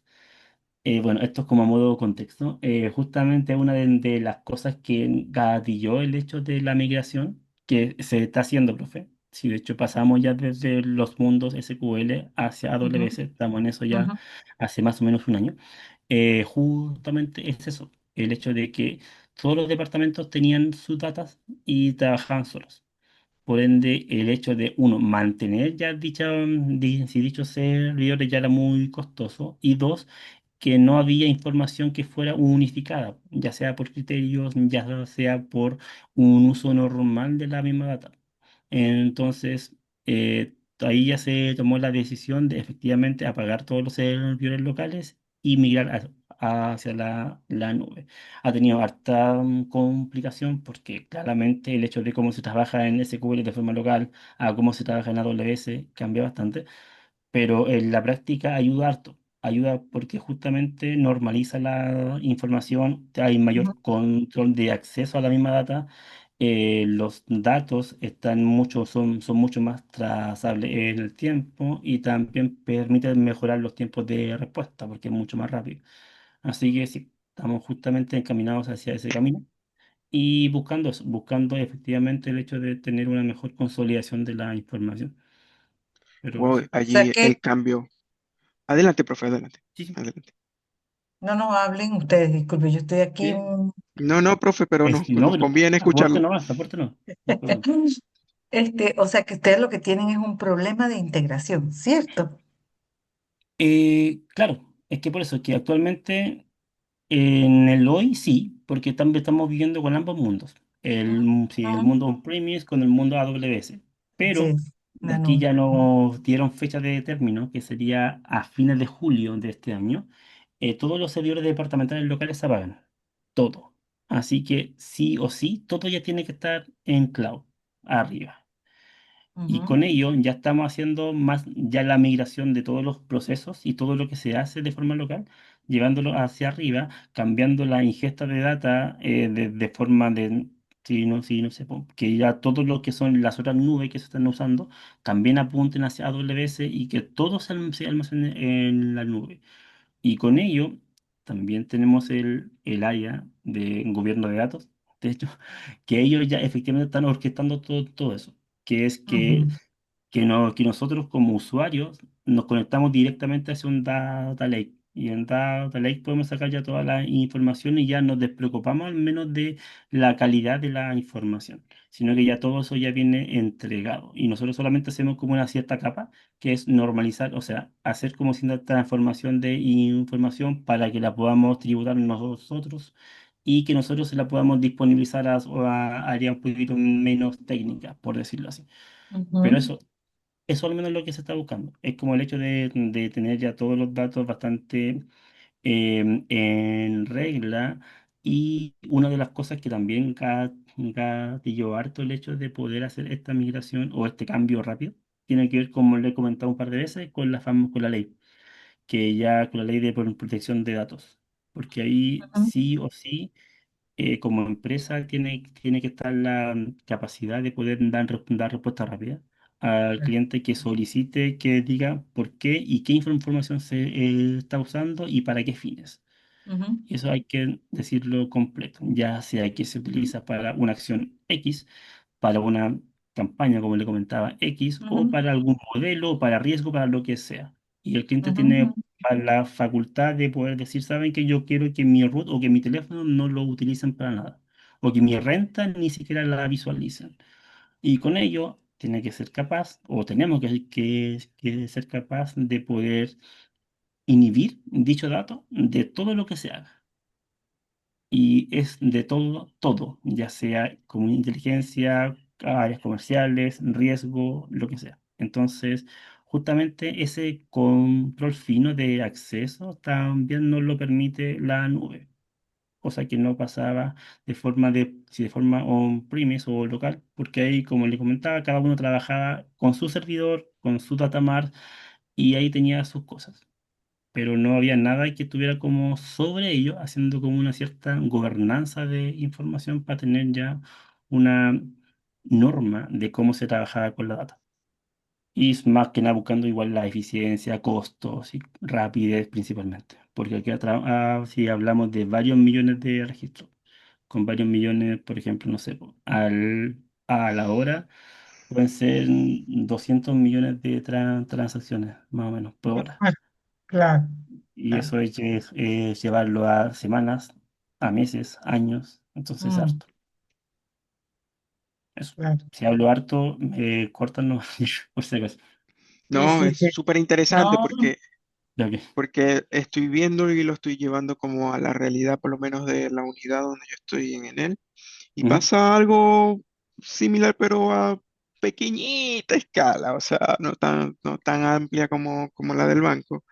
S3: bueno, esto es como a modo de contexto. Justamente una de las cosas que gatilló el hecho de la migración que se está haciendo, profe. Sí, de hecho pasamos ya desde los mundos SQL hacia
S1: Ujú,
S3: AWS, estamos en eso ya
S1: ujú,
S3: hace más o menos un año. Justamente es eso, el hecho de que todos los departamentos tenían sus datas y trabajaban solos. Por ende, el hecho de, uno, mantener ya si dichos servidores ya era muy costoso, y dos, que no había información que fuera unificada, ya sea por criterios, ya sea por un uso normal de la misma data. Entonces, ahí ya se tomó la decisión de efectivamente apagar todos los servidores locales y migrar hacia la nube. Ha tenido harta complicación porque claramente el hecho de cómo se trabaja en SQL de forma local a cómo se trabaja en AWS cambia bastante, pero en la práctica ayuda harto. Ayuda porque justamente normaliza la información, hay
S1: ujú.
S3: mayor control de acceso a la misma data, los datos son mucho más trazables en el tiempo y también permiten mejorar los tiempos de respuesta porque es mucho más rápido. Así que sí, estamos justamente encaminados hacia ese camino y buscando eso, buscando efectivamente el hecho de tener una mejor consolidación de la información. Pero
S2: Wow,
S3: sí.
S1: O sea
S2: allí
S1: que,
S2: el cambio. Adelante, profe, adelante.
S3: Sí, sí.
S2: Adelante.
S1: no hablen ustedes, disculpe, yo estoy aquí
S3: Sí.
S2: No, no, profe, pero
S3: No,
S2: nos
S3: pero
S2: conviene
S3: aporte
S2: escucharlo.
S3: nomás, aporte no. No hay problema.
S1: O sea que ustedes lo que tienen es un problema de integración, ¿cierto?
S3: Claro, es que por eso, que actualmente en el hoy sí, porque también estamos viviendo con ambos mundos. Sí, el
S1: Ujú.
S3: mundo on-premise con el mundo AWS.
S1: Sí,
S3: Pero de
S1: la
S3: aquí
S1: nube.
S3: ya nos dieron fecha de término, que sería a fines de julio de este año. Todos los servidores departamentales locales se apagan. Todo. Así que sí o sí, todo ya tiene que estar en cloud, arriba. Y
S1: Ujú,
S3: con ello ya estamos haciendo más ya la migración de todos los procesos y todo lo que se hace de forma local, llevándolo hacia arriba, cambiando la ingesta de data de forma de, si no sé, que ya todo lo que son las otras nubes que se están usando también apunten hacia AWS y que todo se almacene en la nube. Y con ello también tenemos el área de gobierno de datos, de hecho, que ellos ya efectivamente están orquestando todo eso, que es
S1: ujú,
S3: que nosotros como usuarios nos conectamos directamente hacia un Data Lake. Y en Data Lake podemos sacar ya toda la información y ya nos despreocupamos al menos de la calidad de la información, sino que ya todo eso ya viene entregado. Y nosotros solamente hacemos como una cierta capa, que es normalizar, o sea, hacer como cierta transformación de información para que la podamos tributar nosotros y que nosotros se la podamos disponibilizar a áreas un poquito menos técnicas, por decirlo así. Pero
S1: ujú,
S3: eso al menos es lo que se está buscando. Es como el hecho de tener ya todos los datos bastante en regla. Y una de las cosas que también gatilló harto el hecho de poder hacer esta migración o este cambio rápido, tiene que ver, como le he comentado un par de veces, con con la ley, que ya con la ley de protección de datos. Porque ahí
S1: ujú,
S3: sí o sí como empresa tiene que estar la capacidad de poder dar respuesta rápida al cliente que solicite, que diga por qué y qué información se está usando y para qué fines.
S1: ujú,
S3: Y eso hay que decirlo completo, ya sea que se utiliza para una acción X, para una campaña, como le comentaba, X, o
S1: ujú,
S3: para algún modelo, para riesgo, para lo que sea. Y el cliente
S1: ujú,
S3: tiene la facultad de poder decir, saben que yo quiero que mi root o que mi teléfono no lo utilicen para nada, o que mi renta ni siquiera la visualicen. Y con ello tiene que ser capaz, o tenemos que ser capaz de poder inhibir dicho dato de todo lo que se haga. Y es de todo, ya sea como inteligencia, áreas comerciales, riesgo, lo que sea. Entonces, justamente ese control fino de acceso también nos lo permite la nube, cosa que no pasaba si de forma on-premise o local, porque ahí, como le comentaba, cada uno trabajaba con su servidor, con su datamart, y ahí tenía sus cosas, pero no había nada que estuviera como sobre ello, haciendo como una cierta gobernanza de información para tener ya una norma de cómo se trabajaba con la data. Y es más que nada buscando igual la eficiencia, costos y rapidez principalmente. Porque aquí si hablamos de varios millones de registros, con varios millones, por ejemplo, no sé, a la hora pueden ser 200 millones de transacciones, más o menos, por hora.
S1: claro, claro,
S3: Y
S1: claro.
S3: eso es llevarlo a semanas, a meses, años. Entonces,
S1: Mm,
S3: harto. Eso.
S1: claro.
S3: Si hablo harto, córtanos por si acaso.
S1: Sí,
S2: No,
S1: sí,
S2: es
S1: sí.
S2: súper interesante
S1: No,
S3: Ya.
S2: porque estoy viendo y lo estoy llevando como a la realidad, por lo menos de la unidad donde yo estoy en él. Y
S3: Ujú,
S2: pasa algo similar, pero a pequeñita escala, o sea, no tan amplia como la del banco.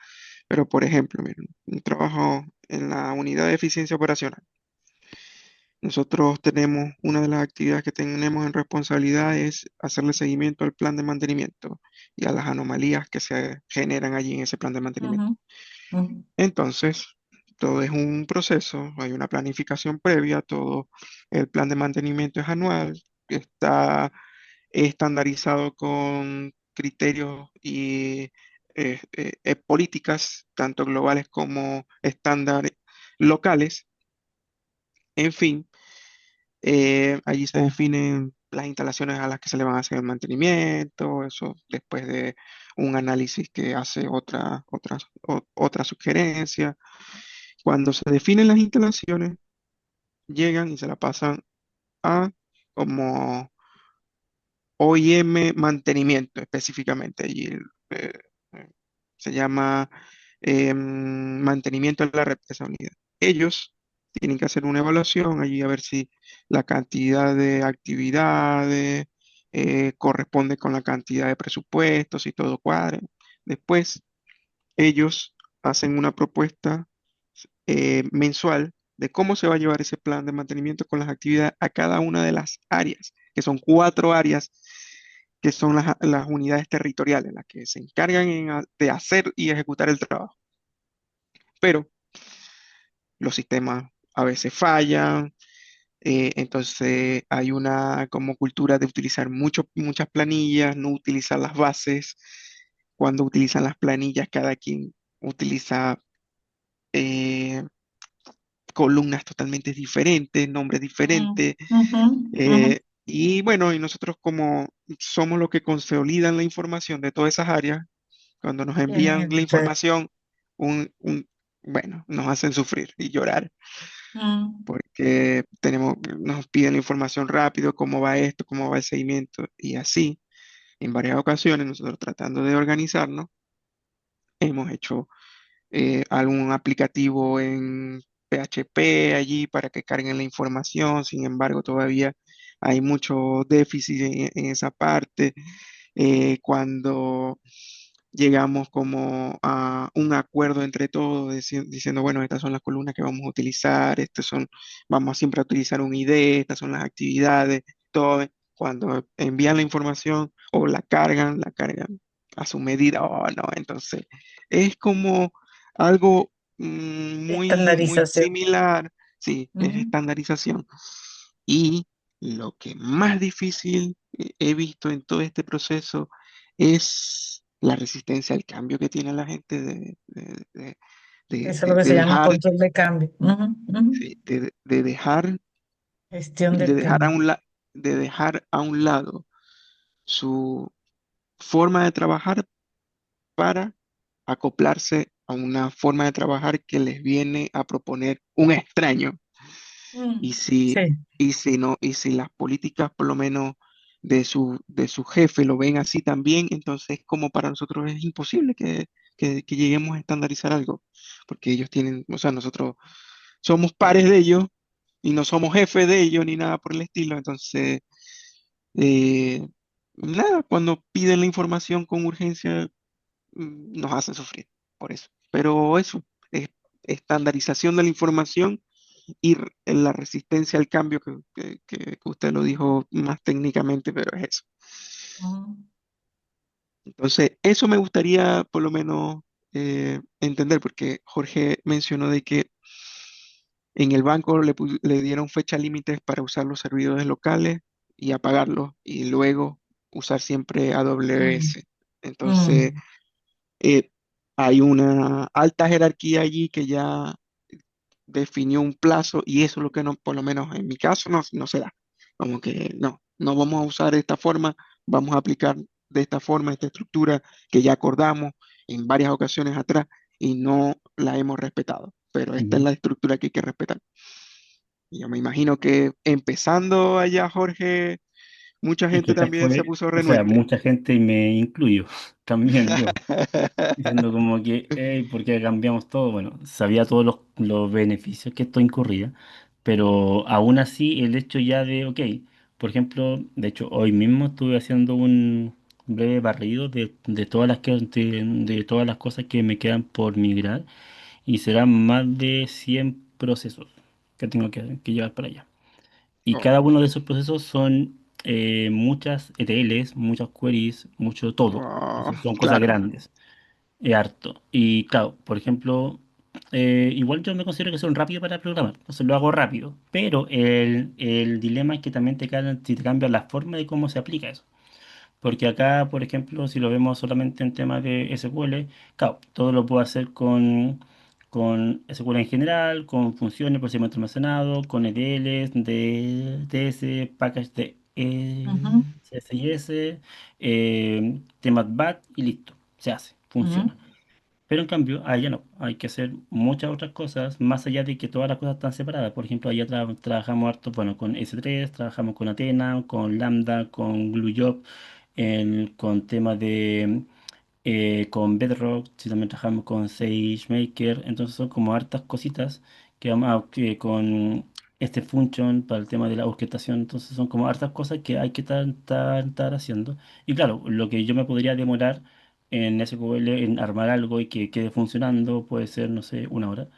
S2: Pero, por ejemplo, miren, un trabajo en la unidad de eficiencia operacional. Nosotros tenemos, una de las actividades que tenemos en responsabilidad es hacerle seguimiento al plan de mantenimiento y a las anomalías que se generan allí en ese plan de
S1: ujú,
S2: mantenimiento.
S1: ujú,
S2: Entonces, todo es un proceso, hay una planificación previa, todo el plan de mantenimiento es anual, está estandarizado con criterios y políticas, tanto globales como estándares locales. En fin, allí se definen las instalaciones a las que se le van a hacer el mantenimiento, eso después de un análisis que hace otra sugerencia. Cuando se definen las instalaciones, llegan y se la pasan a como OIM mantenimiento específicamente. Eh, eh, Se llama mantenimiento de la red de esa unidad. Ellos tienen que hacer una evaluación allí a ver si la cantidad de actividades corresponde con la cantidad de presupuestos y todo cuadre. Después, ellos hacen una propuesta mensual de cómo se va a llevar ese plan de mantenimiento con las actividades a cada una de las áreas, que son 4 áreas, que son las unidades territoriales, las que se encargan de hacer y ejecutar el trabajo. Pero los sistemas a veces fallan, entonces hay una como cultura de utilizar muchas planillas, no utilizar las bases. Cuando utilizan las planillas, cada quien utiliza eh, columnas totalmente diferentes, nombres
S1: Mm,
S2: diferentes.
S1: ujú, ujú.
S2: Y bueno, y nosotros como somos los que consolidan la información de todas esas áreas, cuando nos
S1: Tienen
S2: envían
S1: el
S2: la
S1: detalle.
S2: información, bueno, nos hacen sufrir y llorar,
S1: Mm,
S2: porque nos piden la información rápido, cómo va esto, cómo va el seguimiento, y así, en varias ocasiones, nosotros tratando de organizarnos, hemos hecho algún aplicativo en PHP allí para que carguen la información. Sin embargo, todavía hay mucho déficit en esa parte. Cuando llegamos como a un acuerdo entre todos, diciendo, bueno, estas son las columnas que vamos a utilizar, vamos siempre a utilizar un ID, estas son las actividades, todo. Cuando envían la información o la cargan a su medida, oh, no, entonces es como algo muy
S1: Estandarización.
S2: similar, sí, es
S1: Ujú.
S2: estandarización. Y lo que más difícil he visto en todo este proceso es la resistencia al cambio que tiene la gente
S1: Eso es lo que se
S2: de
S1: llama
S2: dejar,
S1: control de cambio. Ujú, ujú.
S2: sí, de dejar,
S1: Gestión
S2: de
S1: del
S2: dejar a
S1: cambio.
S2: de dejar a un lado su forma de trabajar para acoplarse a una forma de trabajar que les viene a proponer un extraño. Y si,
S1: Sí.
S2: y si las políticas, por lo menos de su jefe, lo ven así también, entonces como para nosotros es imposible que lleguemos a estandarizar algo, porque ellos tienen, o sea, nosotros somos pares de ellos y no somos jefes de ellos ni nada por el estilo, entonces, eh, nada, cuando piden la información con urgencia, nos hacen sufrir por eso. Pero eso, es estandarización de la información y la resistencia al cambio que usted lo dijo más técnicamente, pero es eso.
S1: Ujú.
S2: Entonces, eso me gustaría por lo menos entender, porque Jorge mencionó de que en el banco le dieron fecha límites para usar los servidores locales y apagarlos, y luego usar siempre
S1: Mm,
S2: AWS. Entonces,
S1: mm,
S2: eh, hay una alta jerarquía allí que ya definió un plazo y eso es lo que no, por lo menos en mi caso, no se da. Como que no vamos a usar esta forma, vamos a aplicar de esta forma, esta estructura que ya acordamos en varias ocasiones atrás y no la hemos respetado. Pero esta es
S3: Ujú.
S2: la estructura que hay que respetar. Y yo me imagino que empezando allá, Jorge, mucha
S3: Es que
S2: gente
S3: esta
S2: también se
S3: fue,
S2: puso
S3: o sea,
S2: renuente.
S3: mucha gente y me incluyo, también yo, diciendo como que, hey, ¿por qué cambiamos todo? Bueno, sabía todos los beneficios que esto incurría, pero aún así el hecho ya de, ok, por ejemplo, de hecho hoy mismo estuve haciendo un breve barrido de todas de todas las cosas que me quedan por migrar y serán más de 100 procesos que tengo que llevar para allá. Y
S2: Oh,
S3: cada uno de esos procesos son muchas ETLs, muchas queries, mucho todo.
S2: oh,
S3: Entonces son cosas
S2: claro.
S3: grandes, harto. Y claro, por ejemplo, igual yo me considero que soy un rápido para programar, entonces lo hago rápido. Pero el dilema es que también si te cambia la forma de cómo se aplica eso. Porque acá, por ejemplo, si lo vemos solamente en temas de SQL, claro, todo lo puedo hacer con SQL en general, con funciones, procedimiento almacenado, con ETLs, DTS, package de
S1: ujú,
S3: CSS, temas BAT y listo, se hace,
S1: ujú.
S3: funciona. Pero en cambio, allá no, hay que hacer muchas otras cosas, más allá de que todas las cosas están separadas. Por ejemplo, allá trabajamos harto, bueno, con S3, trabajamos con Athena, con Lambda, con GlueJob, con temas de con Bedrock, si también trabajamos con SageMaker, entonces son como hartas cositas que vamos que con este function para el tema de la orquestación, entonces son como hartas cosas que hay que estar haciendo. Y claro, lo que yo me podría demorar en SQL en armar algo y que quede funcionando puede ser, no sé, una hora.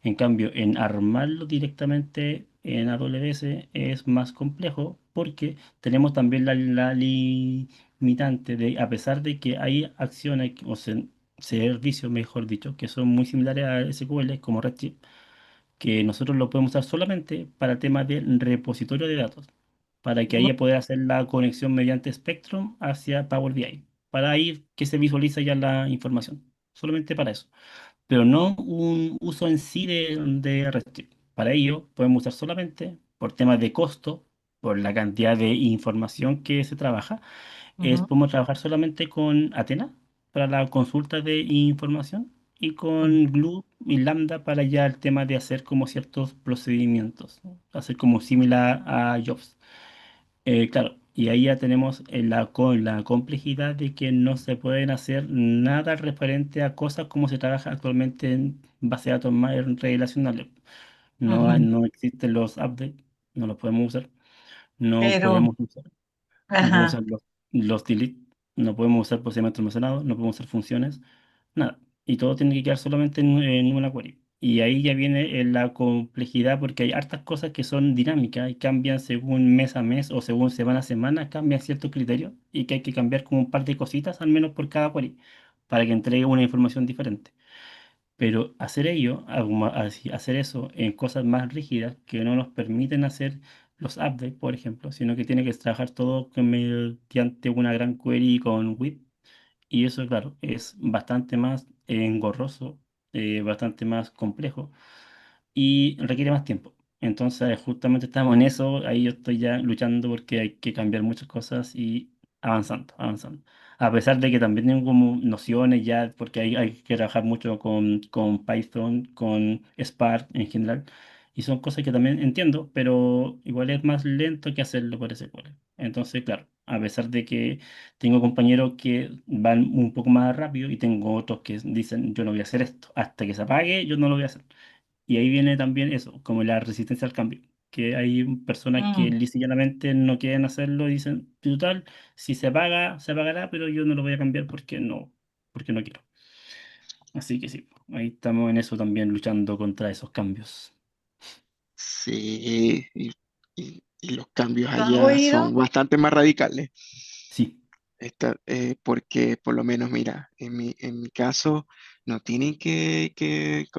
S3: En cambio, en armarlo directamente en AWS es más complejo porque tenemos también la limitante de, a pesar de que hay acciones servicios, mejor dicho, que son muy similares a SQL, como Redshift, que nosotros lo podemos usar solamente para temas de repositorio de datos, para que ahí poder hacer la conexión mediante Spectrum hacia Power BI, para ahí que se visualiza ya la información, solamente para eso, pero no un uso en sí de Redshift. Para ello podemos usar solamente por temas de costo, por la cantidad de información que se trabaja,
S1: Ujú,
S3: podemos trabajar solamente con Athena para la consulta de información y
S1: ujú,
S3: con Glue y Lambda para ya el tema de hacer como ciertos procedimientos, ¿no? Hacer como similar a Jobs. Claro, y ahí ya tenemos la complejidad de que no se pueden hacer nada referente a cosas como se trabaja actualmente en base de datos más relacionales.
S1: ujú.
S3: No existen los updates, no los podemos usar, no
S1: Pero,
S3: podemos usar. No podemos
S1: ajá,
S3: usar los delete, no podemos usar procedimientos almacenados, no podemos usar funciones, nada. Y todo tiene que quedar solamente en una query. Y ahí ya viene la complejidad porque hay hartas cosas que son dinámicas y cambian según mes a mes o según semana a semana, cambian ciertos criterios y que hay que cambiar como un par de cositas al menos por cada query para que entregue una información diferente. Pero hacer ello, hacer eso en cosas más rígidas que no nos permiten hacer los updates, por ejemplo, sino que tiene que trabajar todo mediante una gran query con with. Y eso, claro, es bastante más engorroso, bastante más complejo y requiere más tiempo. Entonces, justamente estamos en eso, ahí yo estoy ya luchando porque hay que cambiar muchas cosas y avanzando, avanzando. A pesar de que también tengo como nociones ya, porque hay que trabajar mucho con Python, con Spark en general, y son cosas que también entiendo, pero igual es más lento que hacerlo por SQL. Entonces, claro, a pesar de que tengo compañeros que van un poco más rápido y tengo otros que dicen, yo no voy a hacer esto, hasta que se apague, yo no lo voy a hacer. Y ahí viene también eso, como la resistencia al cambio, que hay personas que
S1: mm,
S3: lisa y llanamente no quieren hacerlo y dicen, total, si se paga, se pagará, pero yo no lo voy a cambiar porque no quiero. Así que sí, ahí estamos en eso también luchando contra esos cambios.
S2: Sí, y los cambios
S1: ¿tú has
S2: allá son
S1: oído?
S2: bastante más radicales.
S3: Sí,
S2: Porque por lo menos, mira, en mi caso, no tienen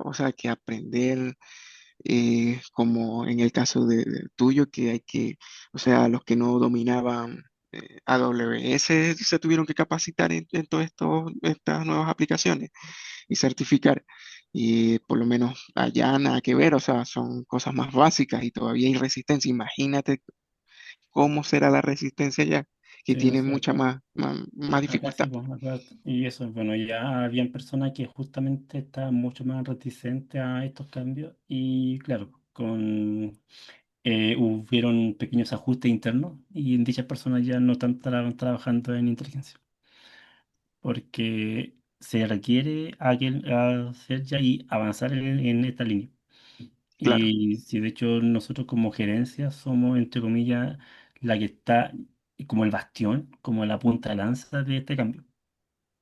S2: o sea, que aprender, como en el caso del tuyo, que hay que, o sea, los que no dominaban AWS se tuvieron que capacitar en todas estas nuevas aplicaciones y certificar. Y por lo menos allá nada que ver, o sea, son cosas más básicas y todavía hay resistencia. Imagínate cómo será la resistencia allá, que
S3: sí,
S2: tiene
S3: sí,
S2: mucha más
S3: acá sí,
S2: dificultad.
S3: pues, acá, y eso, bueno, ya habían personas que justamente estaban mucho más reticentes a estos cambios y claro, hubieron pequeños ajustes internos y dichas personas ya no están trabajando en inteligencia, porque se requiere hacer ya y avanzar en esta línea.
S2: Claro.
S3: Y si de hecho nosotros como gerencia somos, entre comillas, la que está como el bastión, como la punta de lanza de este cambio.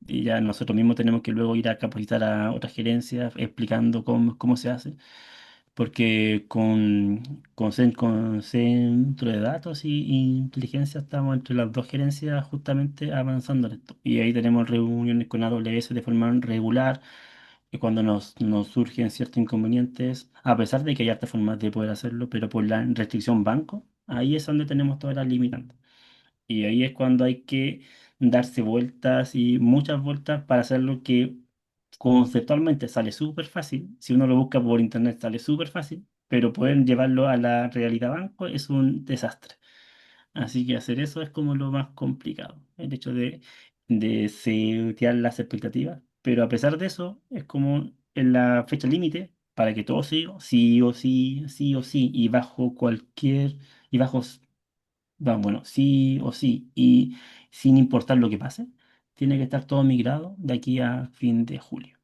S3: Y ya nosotros mismos tenemos que luego ir a capacitar a otras gerencias explicando cómo se hace porque con centro de datos y inteligencia estamos entre las dos gerencias justamente avanzando en esto. Y ahí tenemos reuniones con AWS de forma regular, y cuando nos surgen ciertos inconvenientes, a pesar de que hay otras formas de poder hacerlo, pero por la restricción banco, ahí es donde tenemos todas las limitantes. Y ahí es cuando hay que darse vueltas y muchas vueltas para hacer lo que conceptualmente sale súper fácil. Si uno lo busca por internet sale súper fácil, pero poder llevarlo a la realidad banco es un desastre. Así que hacer eso es como lo más complicado. El hecho de setear las expectativas Pero a pesar de eso, es como en la fecha límite para que todo siga, sí o sí, sí o sí, y bajo cualquier, y bajo, bueno, sí o sí, y sin importar lo que pase, tiene que estar todo migrado de aquí a fin de julio.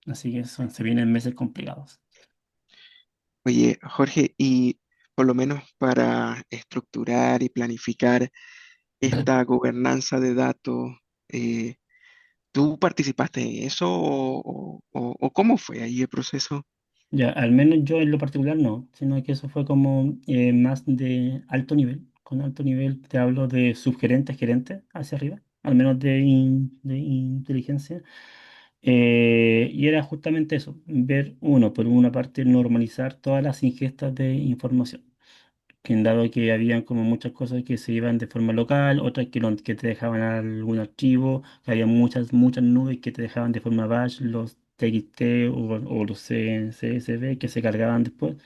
S3: Así que se vienen meses complicados.
S2: Oye, Jorge, y por lo menos para estructurar y planificar
S3: Ujú.
S2: esta gobernanza de datos, eh, ¿tú participaste en eso o cómo fue ahí el proceso?
S3: Ya, al menos yo en lo particular no, sino que eso fue como más de alto nivel. Con alto nivel te hablo de subgerente, gerente hacia arriba, al menos de inteligencia. Y era justamente eso, ver uno, por una parte, normalizar todas las ingestas de información que en dado que habían como muchas cosas que se iban de forma local, otras que te dejaban algún archivo, que había muchas nubes que te dejaban de forma batch los TXT o los CSV que se cargaban después.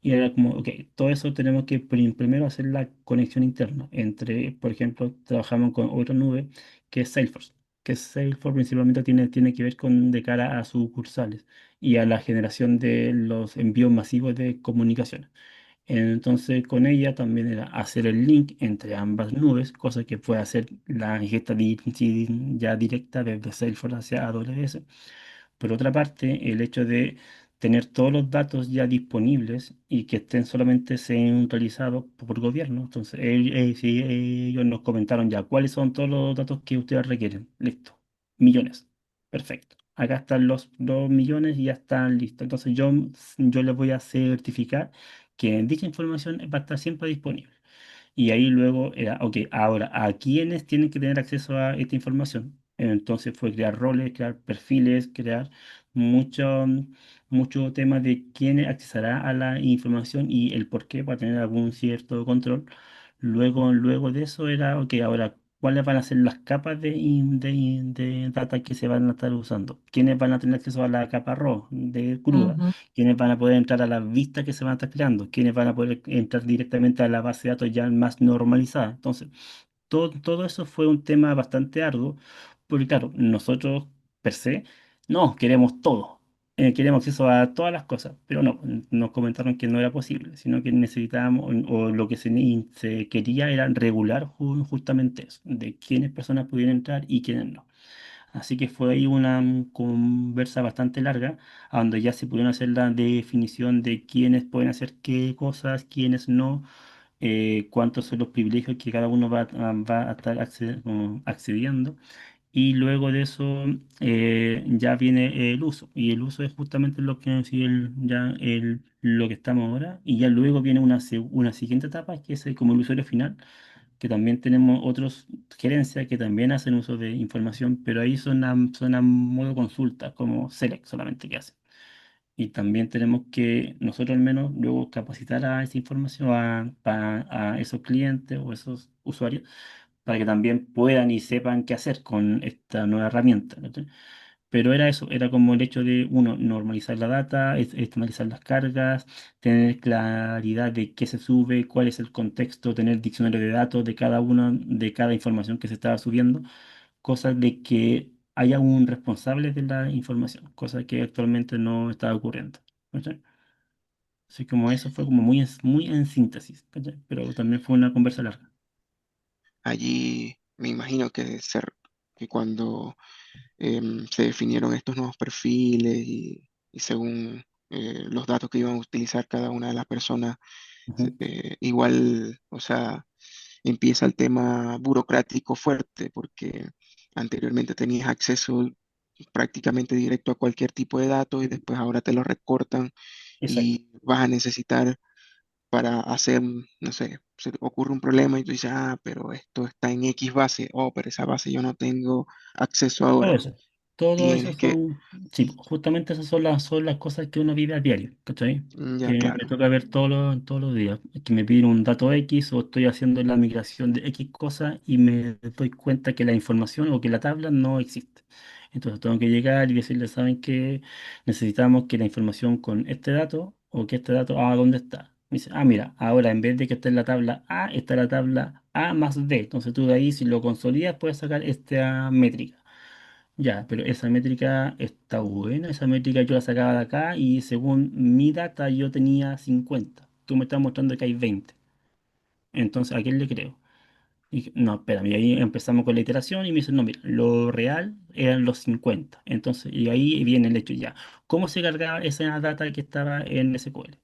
S3: Y era como, ok, todo eso tenemos que primero hacer la conexión interna entre, por ejemplo, trabajamos con otra nube que es Salesforce, que Salesforce principalmente tiene que ver con de cara a sucursales y a la generación de los envíos masivos de comunicaciones. Entonces, con ella también era hacer el link entre ambas nubes, cosa que puede hacer la ingesta sí, ya directa desde Salesforce hacia AWS. Por otra parte, el hecho de tener todos los datos ya disponibles y que estén solamente centralizados por gobierno. Entonces, sí, ellos nos comentaron ya cuáles son todos los datos que ustedes requieren. Listo. Millones. Perfecto. Acá están los 2 millones y ya están listos. Entonces, yo les voy a certificar que dicha información va a estar siempre disponible. Y ahí luego era, ok, ahora, ¿a quiénes tienen que tener acceso a esta información? Entonces fue crear roles, crear perfiles, crear mucho, mucho tema de quién accesará a la información y el por qué para tener algún cierto control. Luego de eso era, ok, ahora, ¿cuáles van a ser las capas de data que se van a estar usando? ¿Quiénes van a tener acceso a la capa RAW de cruda?
S1: Ujú,
S3: ¿Quiénes van a poder entrar a las vistas que se van a estar creando? ¿Quiénes van a poder entrar directamente a la base de datos ya más normalizada? Entonces, todo eso fue un tema bastante arduo, porque claro, nosotros per se, no, queremos todo. Queremos acceso a todas las cosas, pero no, nos comentaron que no era posible, sino que necesitábamos, o lo que se quería era regular justamente eso, de quiénes personas pudieran entrar y quiénes no. Así que fue ahí una conversa bastante larga, a donde ya se pudieron hacer la definición de quiénes pueden hacer qué cosas, quiénes no, cuántos son los privilegios que cada uno va a estar accediendo. Y luego de eso ya viene el uso. Y el uso es justamente lo que sí, lo que estamos ahora. Y ya luego viene una siguiente etapa, que es como el usuario final, que también tenemos otros gerencias que también hacen uso de información, pero ahí son a modo consulta, como Select solamente que hacen. Y también tenemos que nosotros al menos luego capacitar a esa información, a esos clientes o esos usuarios, para que también puedan y sepan qué hacer con esta nueva herramienta. ¿Cachai? Pero era eso, era como el hecho de, uno, normalizar la data, estandarizar las cargas, tener claridad de qué se sube, cuál es el contexto, tener diccionario de datos de cada una, de cada información que se estaba subiendo, cosa de que haya un responsable de la información, cosa que actualmente no está ocurriendo. ¿Cachai? Así como eso fue como muy en síntesis, ¿cachai? Pero también fue una conversa larga.
S2: Allí me imagino que cuando se definieron estos nuevos perfiles y según los datos que iban a utilizar cada una de las personas,
S3: Ujú.
S2: igual, o sea, empieza el tema burocrático fuerte, porque anteriormente tenías acceso prácticamente directo a cualquier tipo de datos y después ahora te lo recortan
S3: Exacto.
S2: y vas a necesitar para hacer, no sé, se te ocurre un problema y tú dices, ah, pero esto está en X base, oh, pero esa base yo no tengo acceso
S3: Todo
S2: ahora.
S3: eso. Todo eso
S2: Tienes que,
S3: son, sí, justamente esas son las cosas que uno vive a diario, ¿cachai?
S2: ya
S3: Que me
S2: claro,
S3: toca ver todos los días. Que me piden un dato X o estoy haciendo la migración de X cosa y me doy cuenta que la información o que la tabla no existe. Entonces tengo que llegar y decirle, ¿saben qué? Necesitamos que la información con este dato o que este dato, ¿dónde está? Me dice, mira, ahora en vez de que esté en la tabla A, está la tabla A más B. Entonces tú de ahí, si lo consolidas, puedes sacar esta métrica. Ya, pero esa métrica está buena, esa métrica yo la sacaba de acá y según mi data yo tenía 50. Tú me estás mostrando que hay 20. Entonces, ¿a quién le creo? Y dije, no, espérame, y ahí empezamos con la iteración y me dicen, no, mira, lo real eran los 50. Entonces, y ahí viene el hecho ya. ¿Cómo se cargaba esa data que estaba en SQL?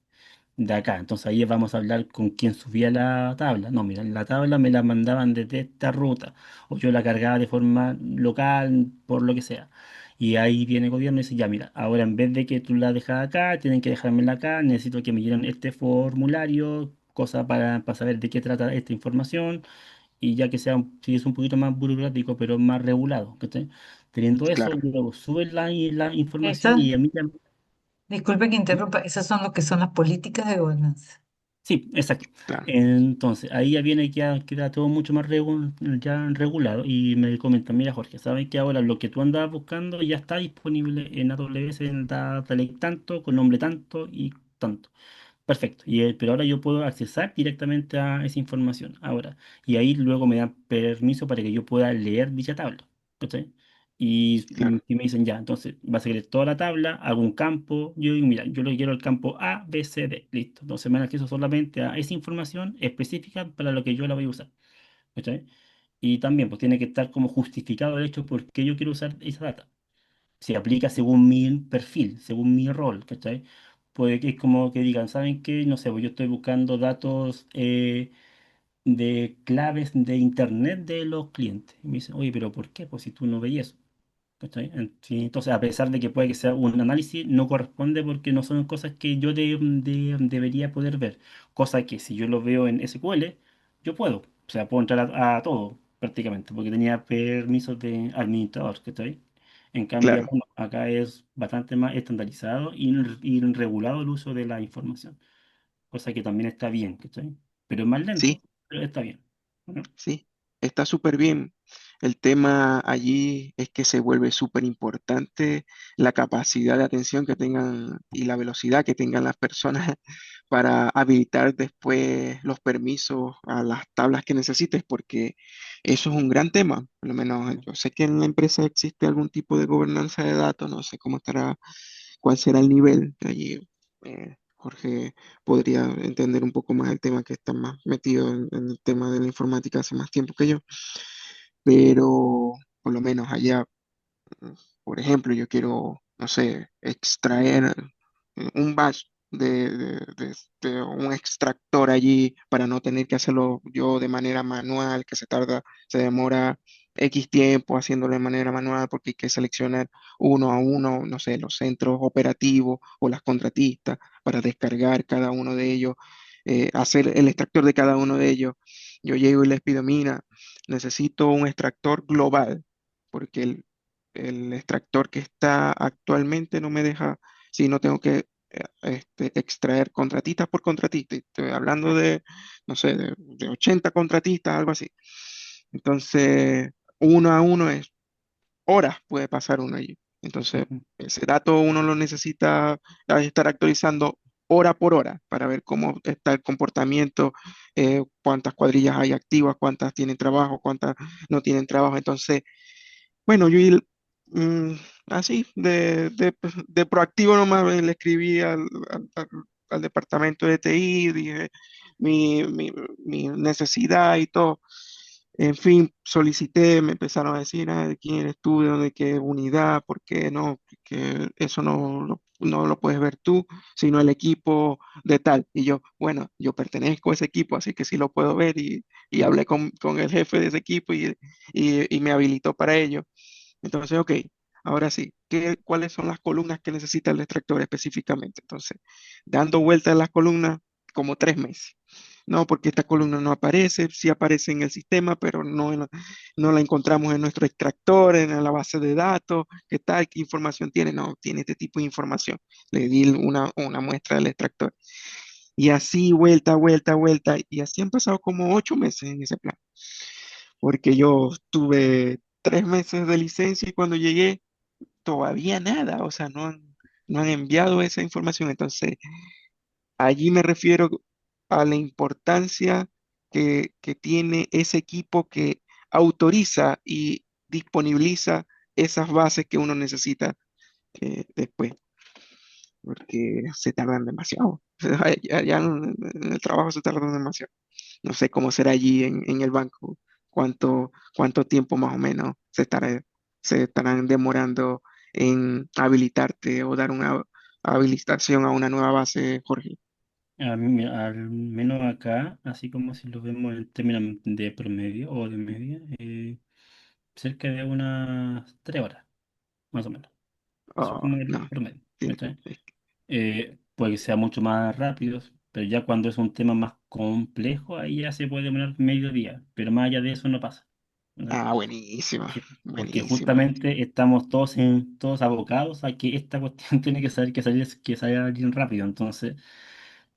S3: De acá. Entonces ahí vamos a hablar con quién subía la tabla. No, mira, la tabla me la mandaban desde esta ruta o yo la cargaba de forma local, por lo que sea. Y ahí viene el gobierno y dice, ya mira, ahora en vez de que tú la dejas acá, tienen que dejármela acá, necesito que me llenen este formulario, cosa para saber de qué trata esta información y ya que sea, sí es un poquito más burocrático, pero más regulado. ¿Cachai? Teniendo eso,
S2: Claro,
S3: luego sube la información
S1: Esas,
S3: y a mí
S1: disculpe que interrumpa, esas son lo que son las políticas de gobernanza.
S3: sí, exacto.
S2: claro,
S3: Entonces, ahí ya viene que ya queda todo mucho más ya regulado y me comentan, mira Jorge, ¿sabes que ahora lo que tú andabas buscando ya está disponible en AWS, en Data Lake tanto, con nombre tanto y tanto? Perfecto. Pero ahora yo puedo accesar directamente a esa información. Ahora. Y ahí luego me dan permiso para que yo pueda leer dicha tabla. ¿Cachai?
S2: claro,
S3: Y me dicen ya, entonces vas a querer toda la tabla, hago un campo. Yo digo, mira, yo lo quiero el campo A, B, C, D. Listo. Entonces me acceso solamente a esa información específica para lo que yo la voy a usar. ¿Cachai? Y también pues tiene que estar como justificado el hecho por qué yo quiero usar esa data. Se aplica según mi perfil, según mi rol, ¿cachai? Puede que es como que digan, ¿saben qué? No sé, pues yo estoy buscando datos de claves de internet de los clientes. Y me dicen, oye, pero ¿por qué? Pues si tú no veías eso. ¿Cachai? Sí, entonces, a pesar de que puede que sea un análisis, no corresponde porque no son cosas que yo debería poder ver. Cosa que si yo lo veo en SQL, yo puedo. O sea, puedo entrar a todo prácticamente, porque tenía permisos de administrador, ¿cachai? En cambio,
S2: claro.
S3: acá, no, acá es bastante más estandarizado y regulado el uso de la información. Cosa que también está bien, ¿cachai? Pero es más
S2: Sí,
S3: lento, pero está bien. ¿No?
S2: sí, está súper bien. El tema allí es que se vuelve súper importante la capacidad de atención que tengan y la velocidad que tengan las personas para habilitar después los permisos a las tablas que necesites, porque eso es un gran tema. Por lo menos yo sé que en la empresa existe algún tipo de gobernanza de datos, no sé cómo estará, cuál será el nivel. Allí Jorge podría entender un poco más el tema, que está más metido en el tema de la informática hace más tiempo que yo, pero por lo menos allá, mm, por ejemplo, yo quiero, no sé, extraer un batch de un extractor allí para no tener que hacerlo yo de manera manual, que se demora X tiempo haciéndolo de manera manual porque hay que seleccionar uno a uno, no sé, los centros operativos o las contratistas para descargar cada uno de ellos, hacer el extractor de cada uno de ellos. Yo llego y les pido, mira, necesito un extractor global porque el extractor que está actualmente no me deja, si no tengo que extraer contratistas por contratista. Y estoy hablando de, no sé, de 80 contratistas, algo así. Entonces, uno a uno es horas puede pasar uno allí. Entonces,
S3: Ujú.
S2: ese dato uno lo necesita estar actualizando hora por hora para ver cómo está el comportamiento, cuántas cuadrillas hay activas, cuántas tienen trabajo, cuántas no tienen trabajo. Entonces, bueno, mm, así, de proactivo nomás le escribí al departamento de TI, dije mi, mi, mi necesidad y todo. En fin, solicité, me empezaron a decir, ah, ¿de quién eres tú? ¿De dónde, qué unidad? ¿Por qué no? Que eso no lo puedes ver tú, sino el equipo de tal. Y yo, bueno, yo pertenezco a ese equipo, así que sí lo puedo ver y hablé con el jefe de ese equipo y me habilitó para ello. Entonces, ok, ahora sí, ¿cuáles son las columnas que necesita el extractor específicamente? Entonces, dando vueltas a las columnas como 3 meses. No, porque esta columna no aparece, sí aparece en el sistema, pero no la encontramos en nuestro extractor, en la base de datos. ¿Qué tal? ¿Qué información tiene? No, tiene este tipo de información. Le di una muestra del extractor. Y así, vuelta, vuelta, vuelta. Y así han pasado como 8 meses en ese plan, porque yo tuve 3 meses de licencia y cuando llegué todavía nada, o sea, no han enviado esa información. Entonces, allí me refiero a la importancia que tiene ese equipo que autoriza y disponibiliza esas bases que uno necesita después, porque se tardan demasiado. Ya en el trabajo se tardan demasiado. No sé cómo será allí en el banco, cuánto tiempo más o menos se estarán demorando en habilitarte o dar una habilitación a una nueva base, Jorge.
S3: Al menos acá, así como si lo vemos en términos de promedio o de media, cerca de unas 3 horas, más o menos. Eso es
S2: Oh,
S3: como el
S2: no,
S3: promedio.
S2: sí,
S3: ¿Cachai? Puede que sea mucho más rápido, pero ya cuando es un tema más complejo, ahí ya se puede demorar medio día, pero más allá de eso no pasa. ¿Cachai?
S2: buenísimo,
S3: Porque
S2: buenísimo.
S3: justamente estamos todos abocados a que esta cuestión tiene que salir rápido. Entonces,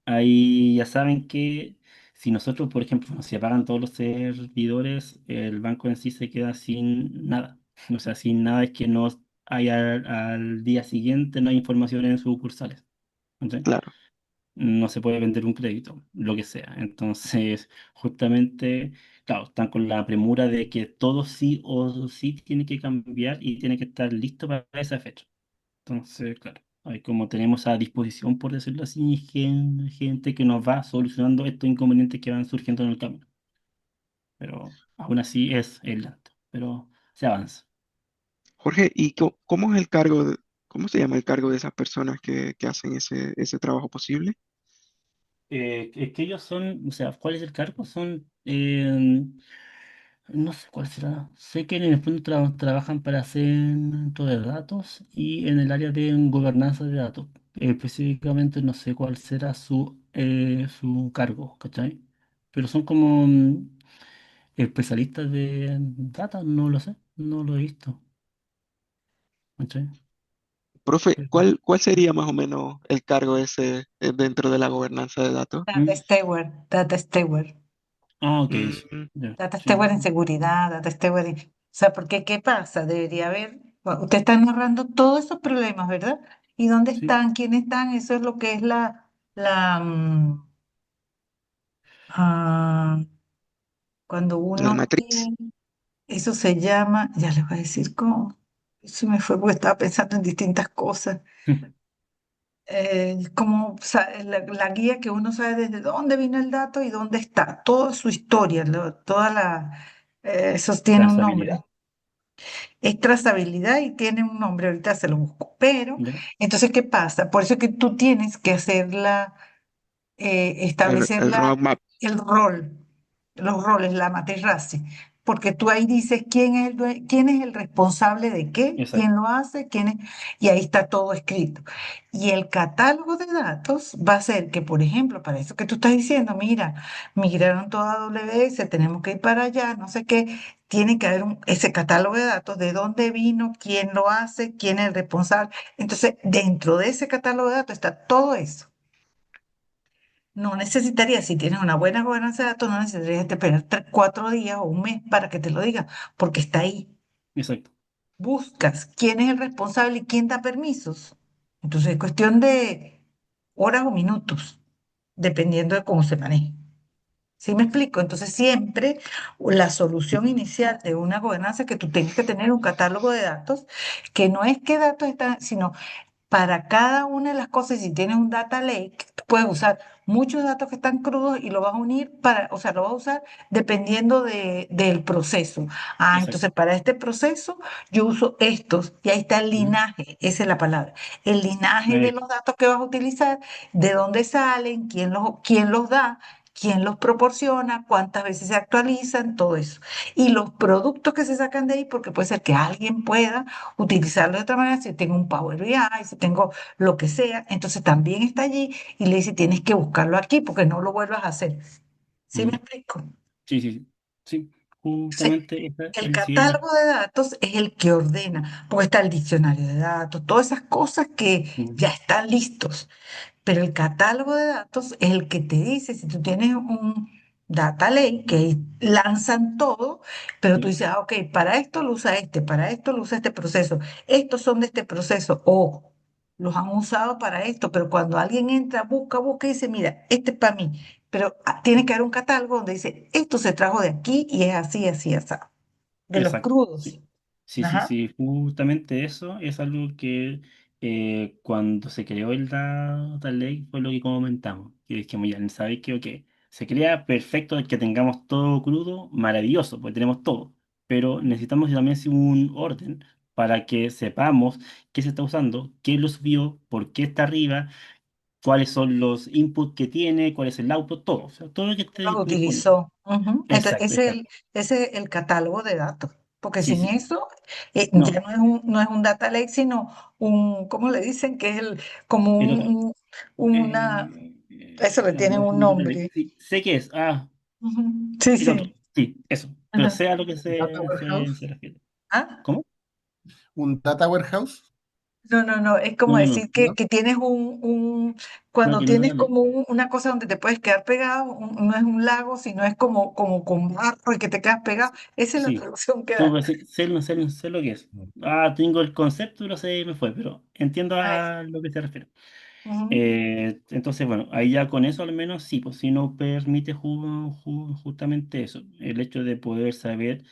S3: ahí ya saben que si nosotros, por ejemplo, nos se apagan todos los servidores, el banco en sí se queda sin nada. O sea, sin nada es que no haya al día siguiente, no hay información en sucursales. ¿Ok?
S2: Claro.
S3: No se puede vender un crédito, lo que sea. Entonces, justamente, claro, están con la premura de que todo sí o sí tiene que cambiar y tiene que estar listo para esa fecha. Entonces, claro, ahí como tenemos a disposición, por decirlo así, gente que nos va solucionando estos inconvenientes que van surgiendo en el camino. Pero aún así es lento, pero se avanza.
S2: Jorge, ¿y cómo es cómo se llama el cargo de esas personas que hacen ese trabajo posible?
S3: Es que ellos son, o sea, ¿cuál es el cargo? Son, no sé cuál será. Sé que en el fondo trabajan para centro de datos y en el área de gobernanza de datos. Específicamente no sé cuál será su cargo, ¿cachai? Pero son como especialistas de data, no lo sé, no lo he visto, ¿cachai?
S2: Profe,
S3: Pero-
S2: ¿cuál sería más o menos el cargo ese dentro de la gobernanza de datos?
S1: Data
S3: ¿Mm?
S1: steward, data steward.
S3: Ok, sí,
S2: Mm,
S3: ya,
S1: Data
S3: sí,
S1: steward en seguridad, data steward o sea, porque ¿qué pasa? Debería haber, bueno, usted está narrando todos esos problemas, ¿verdad? ¿Y dónde
S3: sí.
S1: están? ¿Quiénes están? Eso es lo que es ah, cuando
S2: la
S1: uno
S2: matriz.
S1: tiene, eso se llama, ya les voy a decir cómo, eso me fue porque estaba pensando en distintas cosas. Como la guía que uno sabe desde dónde vino el dato y dónde está, toda su historia, eso tiene un nombre.
S3: Trazabilidad,
S1: Es trazabilidad y tiene un nombre, ahorita se lo busco. Pero,
S3: ¿ya?
S1: entonces, ¿qué pasa? Por eso es que tú tienes que establecer
S2: El roadmap.
S1: el rol, los roles, la matriz race, porque tú ahí dices quién es el responsable de qué, quién
S3: Exacto.
S1: lo hace, y ahí está todo escrito. Y el catálogo de datos va a ser que, por ejemplo, para eso que tú estás diciendo, mira, migraron toda AWS, tenemos que ir para allá, no sé qué, tiene que haber ese catálogo de datos, de dónde vino, quién lo hace, quién es el responsable. Entonces, dentro de ese catálogo de datos está todo eso. No necesitaría, si tienes una buena gobernanza de datos, no necesitarías esperar 4 días o un mes para que te lo diga, porque está ahí.
S3: Exacto.
S1: Buscas quién es el responsable y quién da permisos. Entonces es cuestión de horas o minutos, dependiendo de cómo se maneje. ¿Sí me explico? Entonces siempre la solución inicial de una gobernanza es que tú tengas que tener un catálogo de datos, que no es qué datos están, sino para cada una de las cosas, si tienes un data lake, tú puedes usar muchos datos que están crudos y lo vas a unir o sea, lo vas a usar dependiendo del proceso. Ah,
S3: Exacto.
S1: entonces para este proceso yo uso estos y ahí está el
S3: Ujú.
S1: linaje, esa es la palabra. El linaje de
S3: Eh,
S1: los datos que vas a utilizar, de dónde salen, quién los da. ¿Quién los proporciona? ¿Cuántas veces se actualizan? Todo eso. Y los productos que se sacan de ahí, porque puede ser que alguien pueda utilizarlo de otra manera, si tengo un Power BI, si tengo lo que sea, entonces también está allí y le dice, tienes que buscarlo aquí porque no lo vuelvas a hacer. ¿Sí me
S3: ujú.
S1: explico?
S3: Sí, sí, sí. Sí,
S1: Entonces,
S3: justamente esa
S1: el
S3: es sí,
S1: catálogo de datos es el que ordena, porque está el diccionario de datos, todas esas cosas que
S3: ujú,
S1: ya están listos. Pero el catálogo de datos es el que te dice si tú tienes un data lake que ahí lanzan todo, pero tú
S3: sí,
S1: dices, ah, ok, para esto lo usa este, para esto lo usa este proceso, estos son de este proceso, o los han usado para esto, pero cuando alguien entra, busca y dice, mira, este es para mí, pero tiene que haber un catálogo donde dice, esto se trajo de aquí y es así, así, así, de los
S3: exacto.
S1: crudos.
S3: Sí, Sí, sí,
S1: Ajá.
S3: sí, justamente eso es algo que cuando se creó el Data Lake fue lo que comentamos, que dijimos ya, ¿sabéis qué? Ok, se crea perfecto que tengamos todo crudo, maravilloso, pues tenemos todo, pero necesitamos también sí, un orden para que sepamos qué se está usando, quién lo subió, por qué está arriba, cuáles son los inputs que tiene, cuál es el output, todo, o sea, todo lo que esté
S1: Los
S3: disponible.
S1: utilizó. Ujú. Entonces,
S3: Exacto, exacto.
S1: ese es el catálogo de datos, porque
S3: Sí,
S1: sin
S3: sí.
S1: eso ya
S3: No,
S1: no es un data lake, sino ¿cómo le dicen? Que es como
S3: el otro.
S1: una, eso le
S3: No,
S1: tienen
S3: no es
S1: un
S3: un data lake.
S1: nombre.
S3: Sí, sé qué es. Ah,
S1: Ujú. Sí,
S3: el otro.
S1: sí.
S3: Sí, eso. Pero
S1: Ajá.
S3: sé a lo que
S4: Data
S3: se
S4: warehouse.
S3: refiere.
S1: ¿Ah?
S3: ¿Cómo?
S4: Un data warehouse.
S1: No, no, no, es
S3: No,
S1: como
S3: no, no.
S1: decir
S4: ¿No?
S1: que tienes
S3: No,
S1: cuando
S3: que no es
S1: tienes
S3: data lake.
S1: como una cosa donde te puedes quedar pegado, no es un lago, sino es como con barro y que te quedas pegado. Esa es la
S3: Sí.
S1: traducción que
S3: No,
S1: da.
S3: pero sí, sé lo que es. Ah, tengo el concepto, pero sé, me fue, pero entiendo
S1: Ah,
S3: a lo que se refiere.
S1: ujú.
S3: Entonces, bueno, ahí ya con eso al menos sí, pues sí nos permite justamente eso, el hecho de poder saber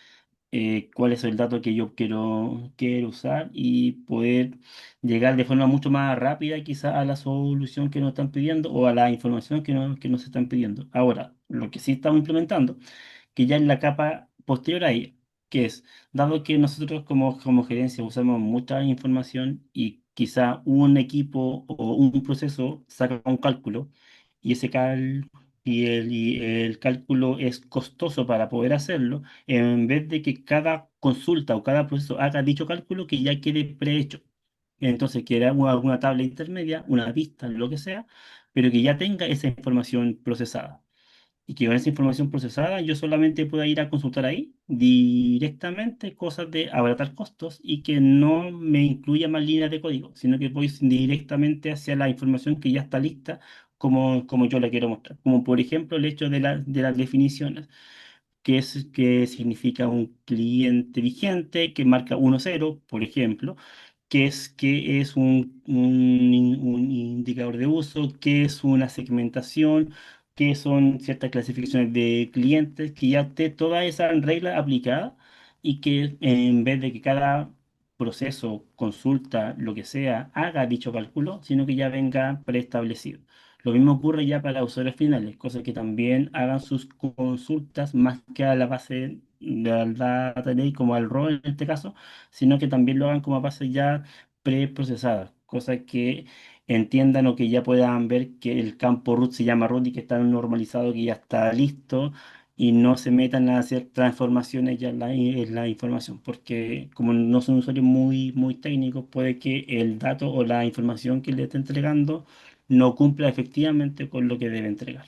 S3: cuál es el dato que yo quiero usar y poder llegar de forma mucho más rápida quizá a la solución que nos están pidiendo o a la información que nos están pidiendo. Ahora, lo que sí estamos implementando, que ya en la capa posterior a ella, que es, dado que nosotros como gerencia usamos mucha información y quizá un equipo o un proceso saca un cálculo y y el cálculo es costoso para poder hacerlo, en vez de que cada consulta o cada proceso haga dicho cálculo que ya quede prehecho. Entonces, que era alguna tabla intermedia, una pista, lo que sea, pero que ya tenga esa información procesada. Y que con esa información procesada yo solamente pueda ir a consultar ahí directamente cosas de abaratar costos y que no me incluya más líneas de código, sino que voy directamente hacia la información que ya está lista como yo la quiero mostrar. Como por ejemplo el hecho de las definiciones. ¿Qué significa un cliente vigente que marca 1.0, por ejemplo? ¿Qué es un indicador de uso? ¿Qué es una segmentación? ¿Qué son ciertas clasificaciones de clientes? Que ya esté toda esa regla aplicada y que en vez de que cada proceso, consulta, lo que sea, haga dicho cálculo, sino que ya venga preestablecido. Lo mismo ocurre ya para usuarios finales, cosas que también hagan sus consultas más que a la base de la data lake como al rol en este caso, sino que también lo hagan como a base ya preprocesadas, cosas que entiendan o que ya puedan ver que el campo root se llama root y que está normalizado, que ya está listo y no se metan a hacer transformaciones ya en la información, porque como no son usuarios muy técnicos, puede que el dato o la información que le esté entregando no cumpla efectivamente con lo que debe entregar.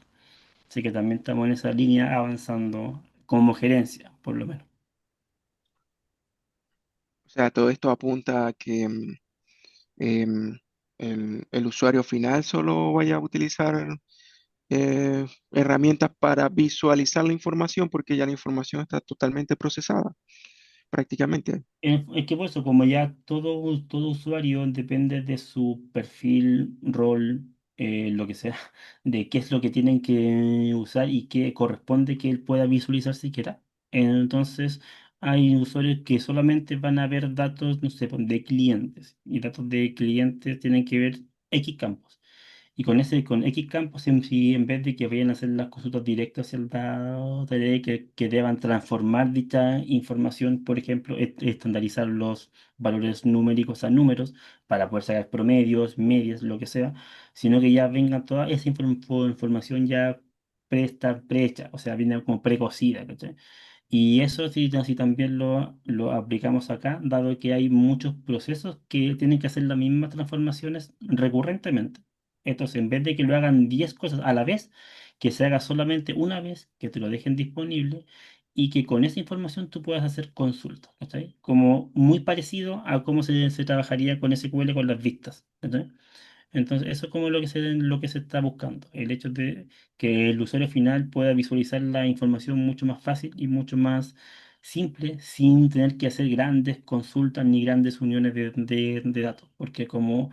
S3: Así que también estamos en esa línea avanzando como gerencia, por lo menos.
S2: O sea, todo esto apunta a que em, el usuario final solo vaya a utilizar herramientas para visualizar la información porque ya la información está totalmente procesada, prácticamente.
S3: Es que por eso, como ya todo usuario depende de su perfil, rol, lo que sea, de qué es lo que tienen que usar y qué corresponde que él pueda visualizar siquiera. Entonces, hay usuarios que solamente van a ver datos, no sé, pues, de clientes. Y datos de clientes tienen que ver X campos. Y con X campos, si en vez de que vayan a hacer las consultas directas hacia el dado, que deban transformar dicha información, por ejemplo, estandarizar los valores numéricos a números para poder sacar promedios, medias, lo que sea, sino que ya venga toda esa información ya prehecha, o sea, viene como precocida, ¿cachai? Y eso sí, sí también lo aplicamos acá, dado que hay muchos procesos que tienen que hacer las mismas transformaciones recurrentemente. Entonces, en vez de que lo hagan 10 cosas a la vez, que se haga solamente una vez, que te lo dejen disponible y que con esa información tú puedas hacer consultas, ¿cachai? Como muy parecido a cómo se trabajaría con SQL con las vistas, ¿cachai? Entonces, eso es como lo que se está buscando, el hecho de que el usuario final pueda visualizar la información mucho más fácil y mucho más simple, sin tener que hacer grandes consultas ni grandes uniones de datos, porque como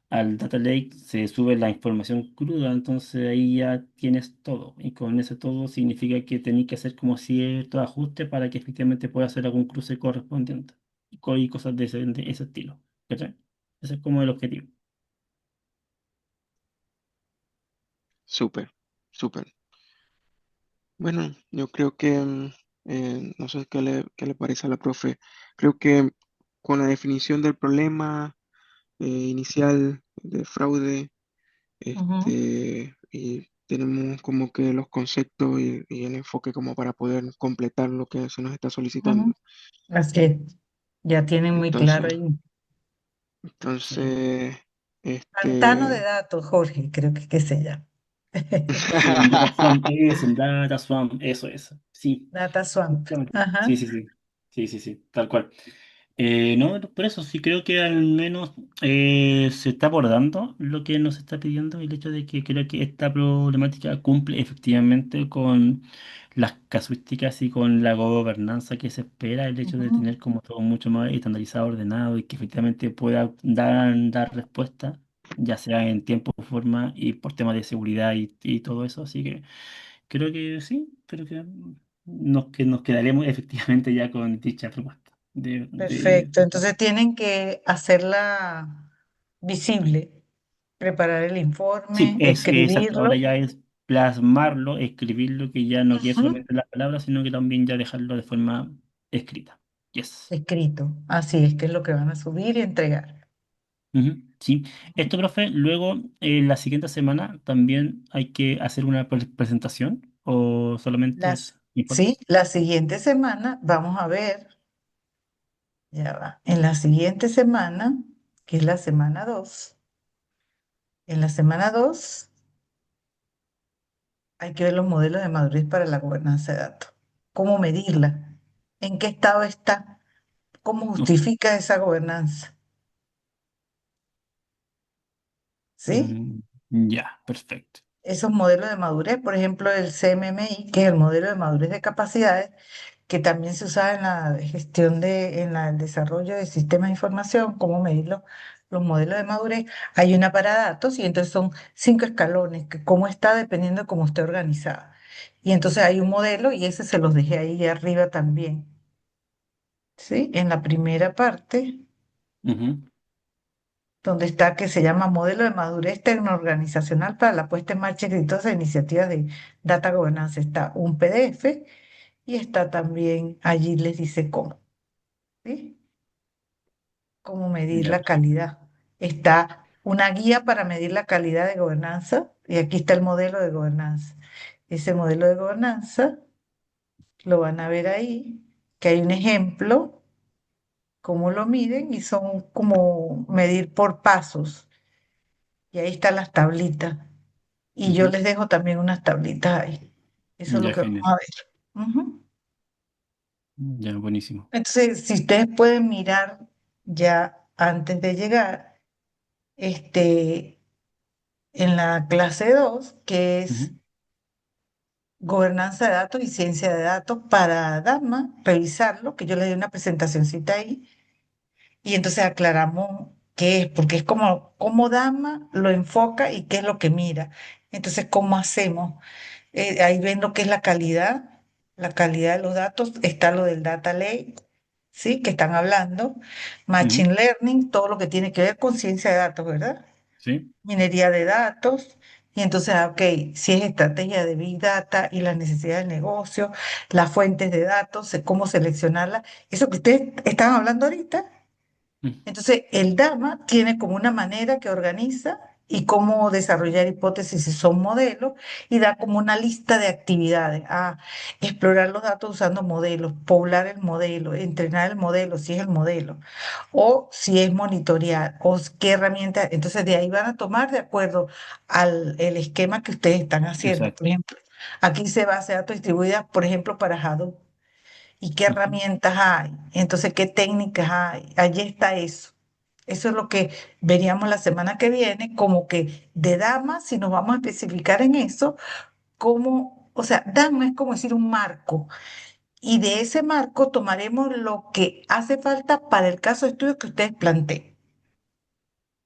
S3: al Data Lake se sube la información cruda, entonces ahí ya tienes todo. Y con ese todo significa que tenés que hacer como cierto ajuste para que efectivamente pueda hacer algún cruce correspondiente. y cosas de ese estilo. ¿Cachai? Ese es como el objetivo.
S2: Súper, súper. Bueno, yo creo que, no sé qué le parece a la profe. Creo que con la definición del problema inicial de fraude,
S1: Ujú,
S2: y tenemos como que los conceptos y el enfoque como para poder completar lo que se nos está solicitando.
S1: ujú. Así es, ya tienen muy claro
S2: Entonces,
S1: ahí.
S3: Sí.
S2: entonces,
S1: Pantano de
S2: este,
S1: datos, Jorge, creo que se llama.
S3: El Data Swarm, eso es. Sí,
S1: Data Swamp.
S3: justamente. Sí,
S1: Ajá.
S3: sí, sí. Sí, sí, sí, tal cual. No, por eso sí creo que al menos se está abordando lo que nos está pidiendo, el hecho de que creo que esta problemática cumple efectivamente con las casuísticas y con la gobernanza que se espera, el hecho de
S1: Ujú,
S3: tener como todo mucho más estandarizado, ordenado y que efectivamente pueda dar respuesta, ya sea en tiempo, forma y por temas de seguridad y todo eso. Así que creo que sí, creo que nos quedaremos efectivamente ya con dicha propuesta.
S1: perfecto. Entonces tienen que hacerla visible, preparar el
S3: Sí,
S1: informe,
S3: es exacto. Ahora
S1: escribirlo.
S3: ya es plasmarlo, escribirlo, que ya no quede
S1: Ujú,
S3: solamente en las palabras, sino que también ya dejarlo de forma escrita. Yes.
S1: escrito. Así es que es lo que van a subir y entregar.
S3: Ujú, sí. Esto, profe, luego la siguiente semana también hay que hacer una presentación o solamente es
S1: Sí,
S3: informes.
S1: la siguiente semana vamos a ver, ya va, en la siguiente semana, que es la semana 2, en la semana 2 hay que ver los modelos de madurez para la gobernanza de datos. ¿Cómo medirla? ¿En qué estado está? ¿Cómo
S3: No sé.
S1: justifica esa gobernanza? ¿Sí?
S3: Mm, ya, perfecto.
S1: Esos modelos de madurez, por ejemplo, el CMMI, que es el modelo de madurez de capacidades, que también se usa en la gestión el desarrollo de sistemas de información, cómo medir los modelos de madurez. Hay una para datos y entonces son 5 escalones, que cómo está dependiendo de cómo esté organizada. Y entonces hay un modelo y ese se los dejé ahí arriba también, ¿sí? En la primera parte,
S3: Ujú,
S1: donde está que se llama Modelo de Madurez Tecnoorganizacional para la puesta en marcha exitosa de iniciativas de Data Governance. Está un PDF y está también, allí les dice cómo, ¿sí? Cómo medir
S3: ya,
S1: la calidad. Está una guía para medir la calidad de gobernanza y aquí está el modelo de gobernanza. Ese modelo de gobernanza lo van a ver ahí, que hay un ejemplo, cómo lo miden y son como medir por pasos. Y ahí están las tablitas. Y yo
S3: ujú,
S1: les dejo también unas tablitas ahí. Eso es lo
S3: ya,
S1: que vamos
S3: genial.
S1: a ver. Ujú.
S3: Ya, buenísimo.
S1: Entonces, si ustedes pueden mirar ya antes de llegar, este, en la clase 2 que es
S3: Ujú,
S1: gobernanza de datos y ciencia de datos para Dama, revisarlo, que yo le di una presentacioncita ahí, y entonces aclaramos qué es, porque es como cómo Dama lo enfoca y qué es lo que mira. Entonces, ¿cómo hacemos? Ahí ven lo que es la calidad de los datos, está lo del data lake, ¿sí? Que están hablando,
S3: ujú,
S1: machine learning, todo lo que tiene que ver con ciencia de datos, ¿verdad?
S3: sí,
S1: Minería de datos. Y entonces, ok, si es estrategia de Big Data y las necesidades del negocio, las fuentes de datos, cómo seleccionarlas, eso que ustedes están hablando ahorita,
S3: mm,
S1: entonces, el DAMA tiene como una manera que organiza y cómo desarrollar hipótesis si son modelos y da como una lista de actividades. Explorar los datos usando modelos, poblar el modelo, entrenar el modelo, si es el modelo, o si es monitorear, qué herramientas. Entonces, de ahí van a tomar de acuerdo al el esquema que ustedes están haciendo. Por
S3: exacto.
S1: ejemplo, aquí se basa datos distribuidas, por ejemplo, para Hadoop. ¿Y qué
S3: Ujú,
S1: herramientas hay? Entonces, ¿qué técnicas hay? Allí está eso. Eso es lo que veríamos la semana que viene, como que de Dama, si nos vamos a especificar en eso, como, o sea, Dama es como decir un marco, y de ese marco tomaremos lo que hace falta para el caso de estudio que ustedes planteen.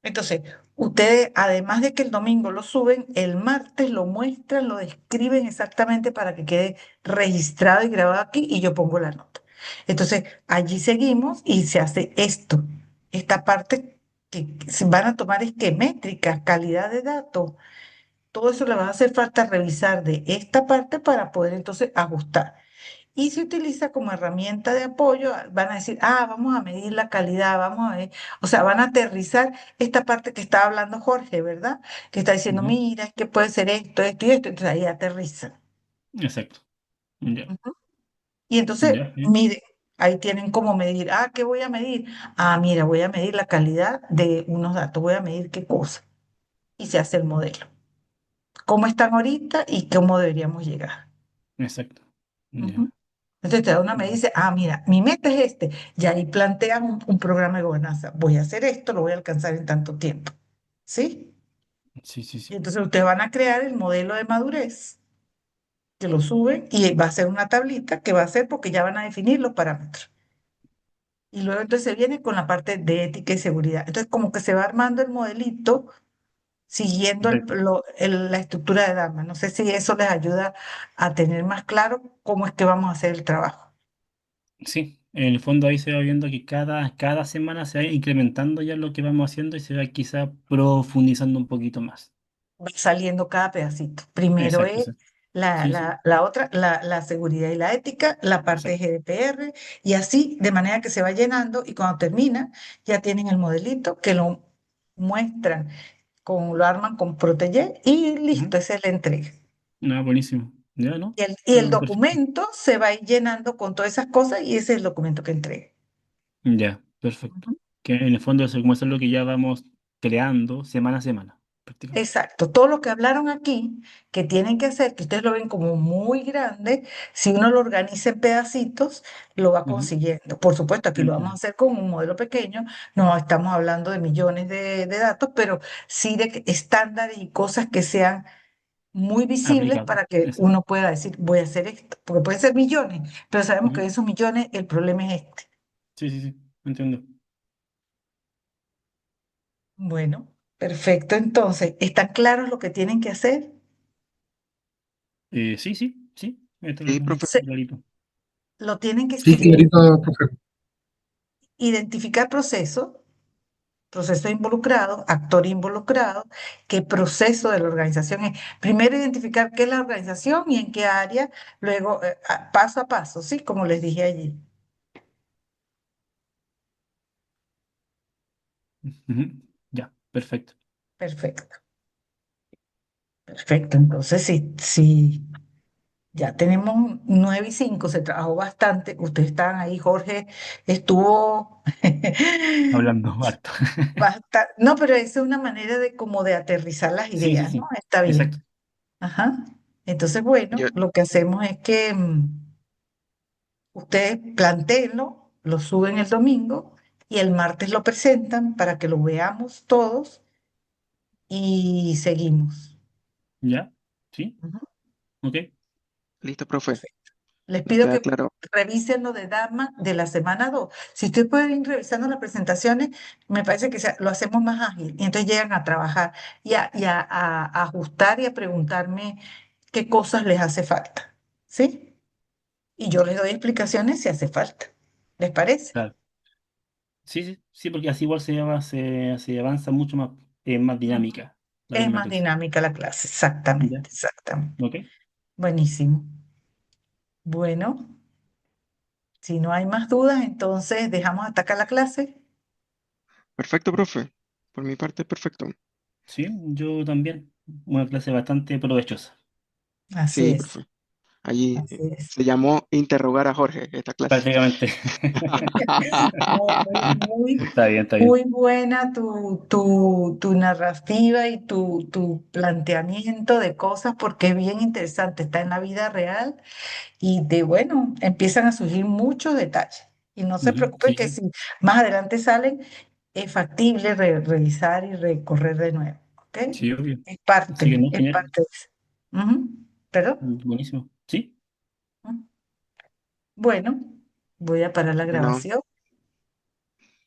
S1: Entonces, ustedes, además de que el domingo lo suben, el martes lo muestran, lo describen exactamente para que quede registrado y grabado aquí y yo pongo la nota. Entonces, allí seguimos y se hace esto, esta parte que se van a tomar esquemétricas, calidad de datos, todo eso le va a hacer falta revisar de esta parte para poder entonces ajustar. Y se utiliza como herramienta de apoyo, van a decir, vamos a medir la calidad, vamos a ver, o sea, van a aterrizar esta parte que estaba hablando Jorge, ¿verdad? Que está diciendo,
S3: Ujú.
S1: mira, es que puede ser esto, esto y esto, entonces ahí aterrizan.
S3: Exacto. Ya,
S1: Ujú. Y entonces,
S3: ya, sí.
S1: mire, ahí tienen cómo medir, ¿qué voy a medir? Mira, voy a medir la calidad de unos datos, voy a medir qué cosa. Y se hace el modelo. ¿Cómo están ahorita y cómo deberíamos llegar?
S3: Exacto.
S1: Ujú.
S3: Ya.
S1: Entonces te da una medida y dice, mira, mi meta es este. Y ahí plantean un programa de gobernanza. Voy a hacer esto, lo voy a alcanzar en tanto tiempo. ¿Sí?
S3: Sí, sí,
S1: Y
S3: sí.
S1: entonces ustedes van a crear el modelo de madurez, que lo suben y va a ser una tablita que va a ser porque ya van a definir los parámetros. Y luego entonces se viene con la parte de ética y seguridad. Entonces como que se va armando el modelito siguiendo
S3: Perfecto.
S1: la estructura de Dharma. No sé si eso les ayuda a tener más claro cómo es que vamos a hacer el trabajo.
S3: Sí, en el fondo ahí se va viendo que cada semana se va incrementando ya lo que vamos haciendo y se va quizá profundizando un poquito más.
S1: Va saliendo cada pedacito. Primero
S3: Exacto,
S1: es
S3: exacto. Sí, sí,
S1: la otra, la seguridad y la ética, la parte de
S3: exacto.
S1: GDPR, y así de manera que se va llenando y cuando termina ya tienen el modelito que lo muestran, lo arman con Protege y
S3: Ujú.
S1: listo, esa es la entrega.
S3: Buenísimo. Ya, ¿no?
S1: Y el
S3: Está perfecto.
S1: documento se va a ir llenando con todas esas cosas y ese es el documento que entrega.
S3: Ya, perfecto. Que en el fondo como eso es lo que ya vamos creando semana a semana, prácticamente.
S1: Exacto, todo lo que hablaron aquí, que tienen que hacer, que ustedes lo ven como muy grande, si uno lo organiza en pedacitos, lo va
S3: Ujú.
S1: consiguiendo. Por supuesto, aquí lo vamos a
S3: Entiendo.
S1: hacer con un modelo pequeño, no estamos hablando de millones de datos, pero sí de estándares y cosas que sean muy visibles
S3: Aplicable.
S1: para que
S3: Exacto.
S1: uno pueda decir, voy a hacer esto, porque pueden ser millones, pero sabemos que
S3: Ujú.
S1: de esos millones el problema es este.
S3: Sí, sí, sí. Entiendo.
S1: Bueno, perfecto, entonces, ¿están claros lo que tienen que hacer?
S3: Sí, sí, sí. Esto
S2: Sí, profe.
S3: clarito.
S1: Lo tienen que
S4: Sí,
S1: seguir.
S4: clarito, profe.
S1: Identificar proceso involucrado, actor involucrado, qué proceso de la organización es. Primero identificar qué es la organización y en qué área, luego paso a paso, ¿sí? Como les dije allí.
S3: Ujú. Ya, perfecto.
S1: Perfecto, perfecto. Entonces, sí, ya tenemos 9:05, se trabajó bastante. Ustedes estaban ahí, Jorge estuvo
S3: Hablando harto.
S1: No, pero esa es una manera de como de aterrizar las
S3: Sí, sí,
S1: ideas, ¿no?
S3: sí.
S1: Está
S3: Exacto.
S1: bien. Ajá. Entonces,
S2: Yo,
S1: bueno, lo que hacemos es que ustedes plantéenlo, lo suben el domingo y el martes lo presentan para que lo veamos todos y seguimos.
S3: ¿Ya? ¿Sí?
S1: Ujú.
S3: ¿Ok?
S2: listo, profe.
S1: Perfecto. Les
S2: Nos
S1: pido
S2: queda
S1: que
S2: claro.
S1: revisen lo de Dharma de la semana 2. Si ustedes pueden ir revisando las presentaciones, me parece que lo hacemos más ágil y entonces llegan a trabajar y a ajustar y a preguntarme qué cosas les hace falta. ¿Sí? Y yo les doy explicaciones si hace falta. ¿Les parece?
S3: Claro. Sí, sí, sí, porque así igual se avanza mucho más, más
S1: Ujú.
S3: dinámica la
S1: Es
S3: misma
S1: más
S3: clase.
S1: dinámica la clase,
S3: ¿Ya?
S1: exactamente, exactamente.
S3: ¿Ok?
S1: Buenísimo. Bueno, si no hay más dudas, entonces dejamos hasta acá la clase.
S2: Perfecto, profe. Por mi parte, perfecto.
S3: Sí, yo también. Una clase bastante provechosa.
S1: Así
S2: Sí,
S1: es,
S2: profe. Allí
S1: así es.
S2: se llamó interrogar a Jorge esta clase.
S3: Prácticamente.
S1: Muy, muy,
S3: Está bien, está bien.
S1: muy buena tu narrativa y tu planteamiento de cosas porque es bien interesante, está en la vida real y bueno, empiezan a surgir muchos detalles. Y no se
S3: Ujú.
S1: preocupen
S3: Sí,
S1: que
S3: sí.
S1: si más adelante salen, es factible revisar y recorrer de nuevo, ¿ok?
S3: Sí, obvio.
S1: Es
S3: Así que
S1: parte,
S3: no,
S1: es
S3: genial.
S1: parte de eso. Ujú. ¿Perdón?
S3: Buenísimo. Sí,
S1: Ujú. Bueno, voy a parar la
S2: Bueno,
S1: grabación.